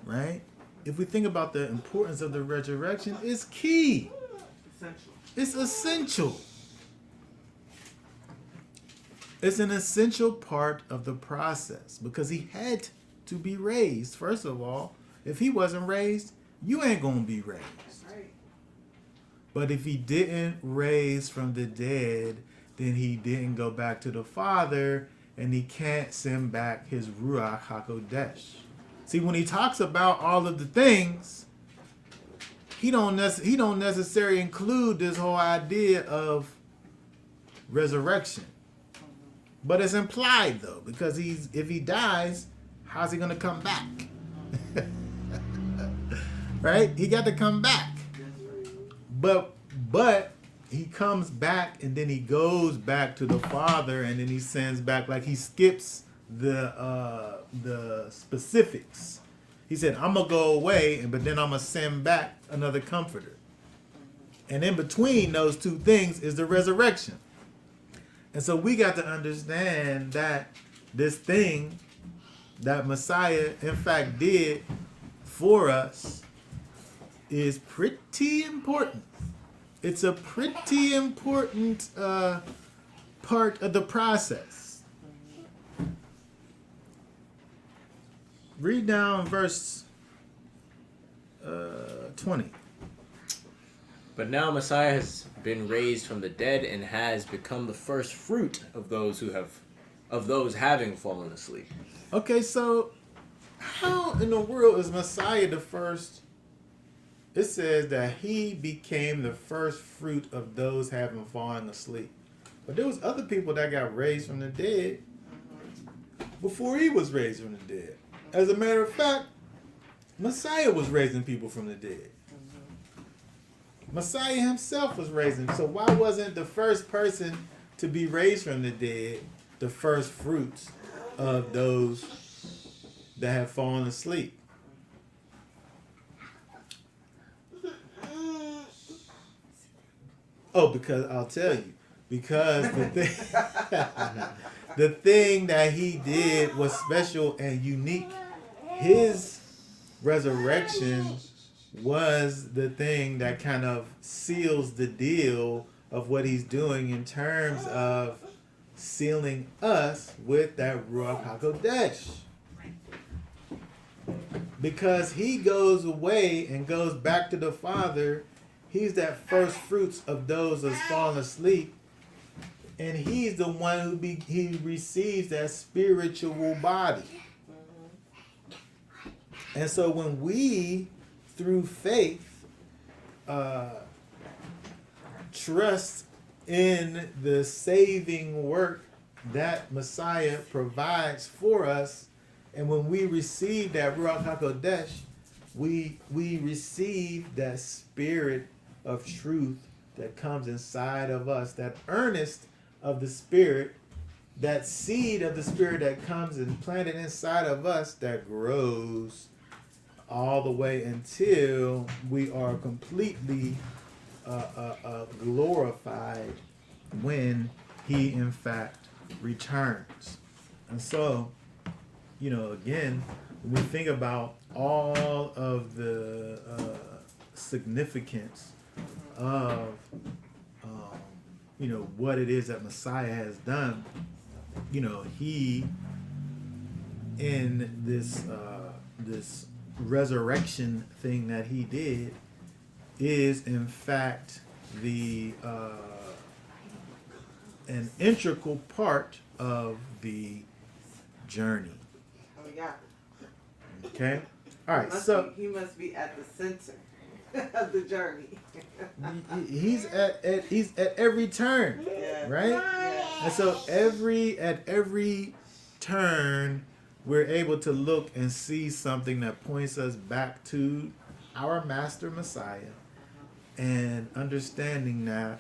right? If we think about the importance of the resurrection, it's key. Essential. It's essential. It's an essential part of the process because he had to be raised. First of all, if he wasn't raised, you ain't going to be raised. Right. But if he didn't raise from the dead, then he didn't go back to the Father, and he can't send back his Ruach HaKodesh. See, when he talks about all of the things, he don't necessarily include this whole idea of resurrection. But it's implied, though, because if he dies, how's he going to come back? Right? He got to come back. But he comes back and then he goes back to the Father and then he sends back, like he skips the specifics. He said, I'm going to go away, but then I'm going to send back another comforter. And in between those two things is the resurrection. And so we got to understand that this thing that Messiah, in fact, did for us is pretty important. It's a pretty important part of the process. Read down verse 20. But now Messiah has been raised from the dead and has become the first fruit of those having fallen asleep. Okay, so how in the world is Messiah the first? It says that he became the first fruit of those having fallen asleep. But there was other people that got raised from the dead before he was raised from the dead. As a matter of fact, Messiah was raising people from the dead. Messiah himself was raising. So why wasn't the first person to be raised from the dead the first fruits of those that have fallen asleep? Oh, because I'll tell you. Because the thing that he did was special and unique. His resurrection was the thing that kind of seals the deal of what he's doing in terms of sealing us with that Ruach HaKodesh. Because he goes away and goes back to the Father, he's that first fruits of those that's fallen asleep. And he's the one who he receives that spiritual body. And so when we, through faith, trust in the saving work that Messiah provides for us, and when we receive that Ruach HaKodesh, we receive that spirit of truth that comes inside of us, that earnest of the Spirit, that seed of the Spirit that comes and planted inside of us, that grows all the way until we are completely glorified when he in fact returns. And so, again, when we think about all of the significance of what it is that Messiah has done, he in this resurrection thing that he did is in fact the an integral part of the journey. Oh yeah. Okay. All right. So he must be at the center of the journey. he's at every turn, Yeah. right? Yeah. And so at every turn, we're able to look and see something that points us back to our Master Messiah, and understanding that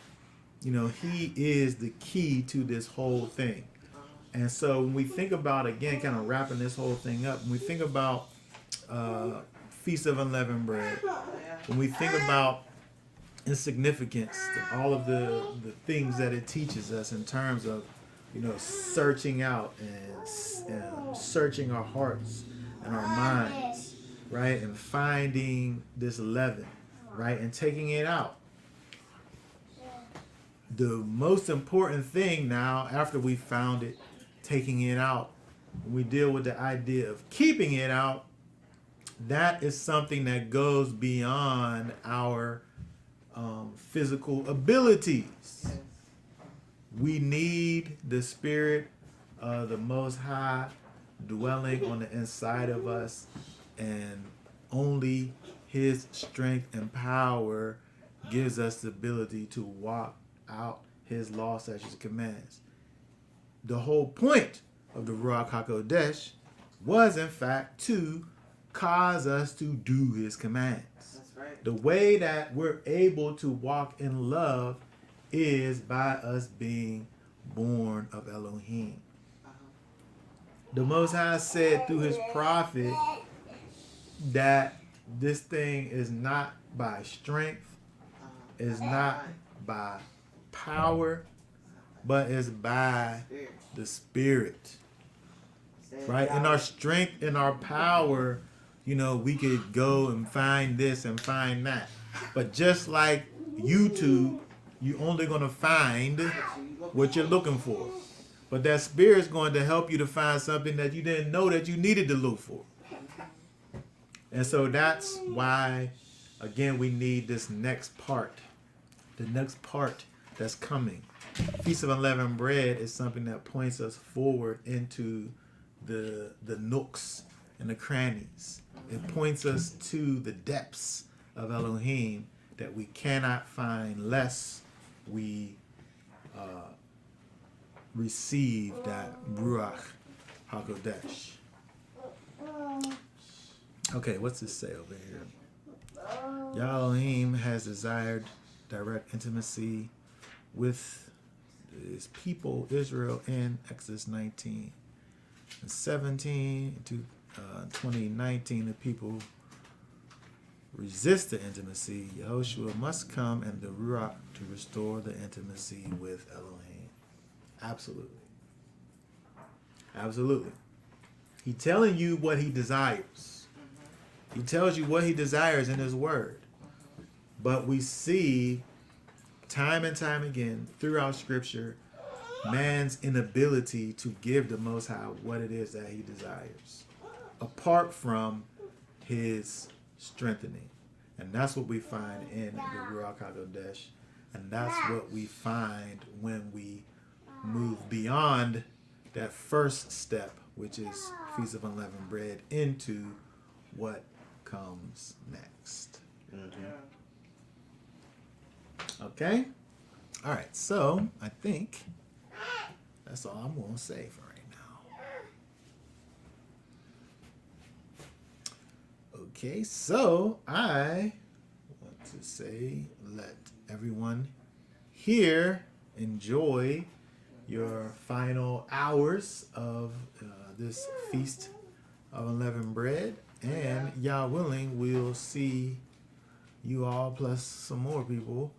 he is the key to this whole thing. And so when we think about, again, kind of wrapping this whole thing up, when we think about Feast of Unleavened Bread, when we think about its significance, all of the things that it teaches us in terms of searching out and searching our hearts and our minds, right, and finding this leaven, right, and taking it out. The most important thing now, after we found it, taking it out, when we deal with the idea of keeping it out, that is something that goes beyond our physical abilities. We need the Spirit of the Most High dwelling on the inside of us, and only his strength and power gives us the ability to walk out his law, statutes, and commands. The whole point of the Ruach HaKodesh was, in fact, to cause us to do his commands. That's right. The way that we're able to walk in love is by us being born of Elohim. The Most High said through his prophet that this thing is not by strength, is not by power, but is by the Spirit. Right? In our strength, in our power, we could go and find this and find that. But just like YouTube, you're only going to find what you're looking for. But that Spirit's going to help you to find something that you didn't know that you needed to look for. And so that's why, again, we need this next part. The next part that's coming. Feast of Unleavened Bread is something that points us forward into the nooks and the crannies. It points us to the depths of Elohim that we cannot find lest we receive that Ruach HaKodesh. Okay, what's this say over here? Yah Elohim has desired direct intimacy with his people, Israel, in Exodus 19 and 17 to 2019. The people resist the intimacy. Yehoshua must come and the Ruach to restore the intimacy with Elohim. Absolutely. Absolutely. He's telling you what he desires. He tells you what he desires in his word. But we see time and time again throughout scripture man's inability to give the Most High what it is that he desires, apart from his strengthening. And that's what we find in the Ruach HaKodesh. And that's what we find when we move beyond that first step, which is Feast of Unleavened Bread, into what comes next. Okay? All right, so I think that's all I'm going to say for right now. Okay, so I want to say, let everyone here, enjoy your final hours of this feast of unleavened bread. And Yah willing, we'll see you all plus some more people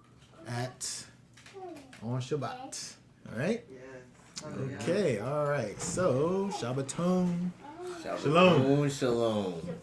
on Shabbat. All right? Yes. Okay, all right. So, Shabbaton. Shalom. Shalom. Shalom.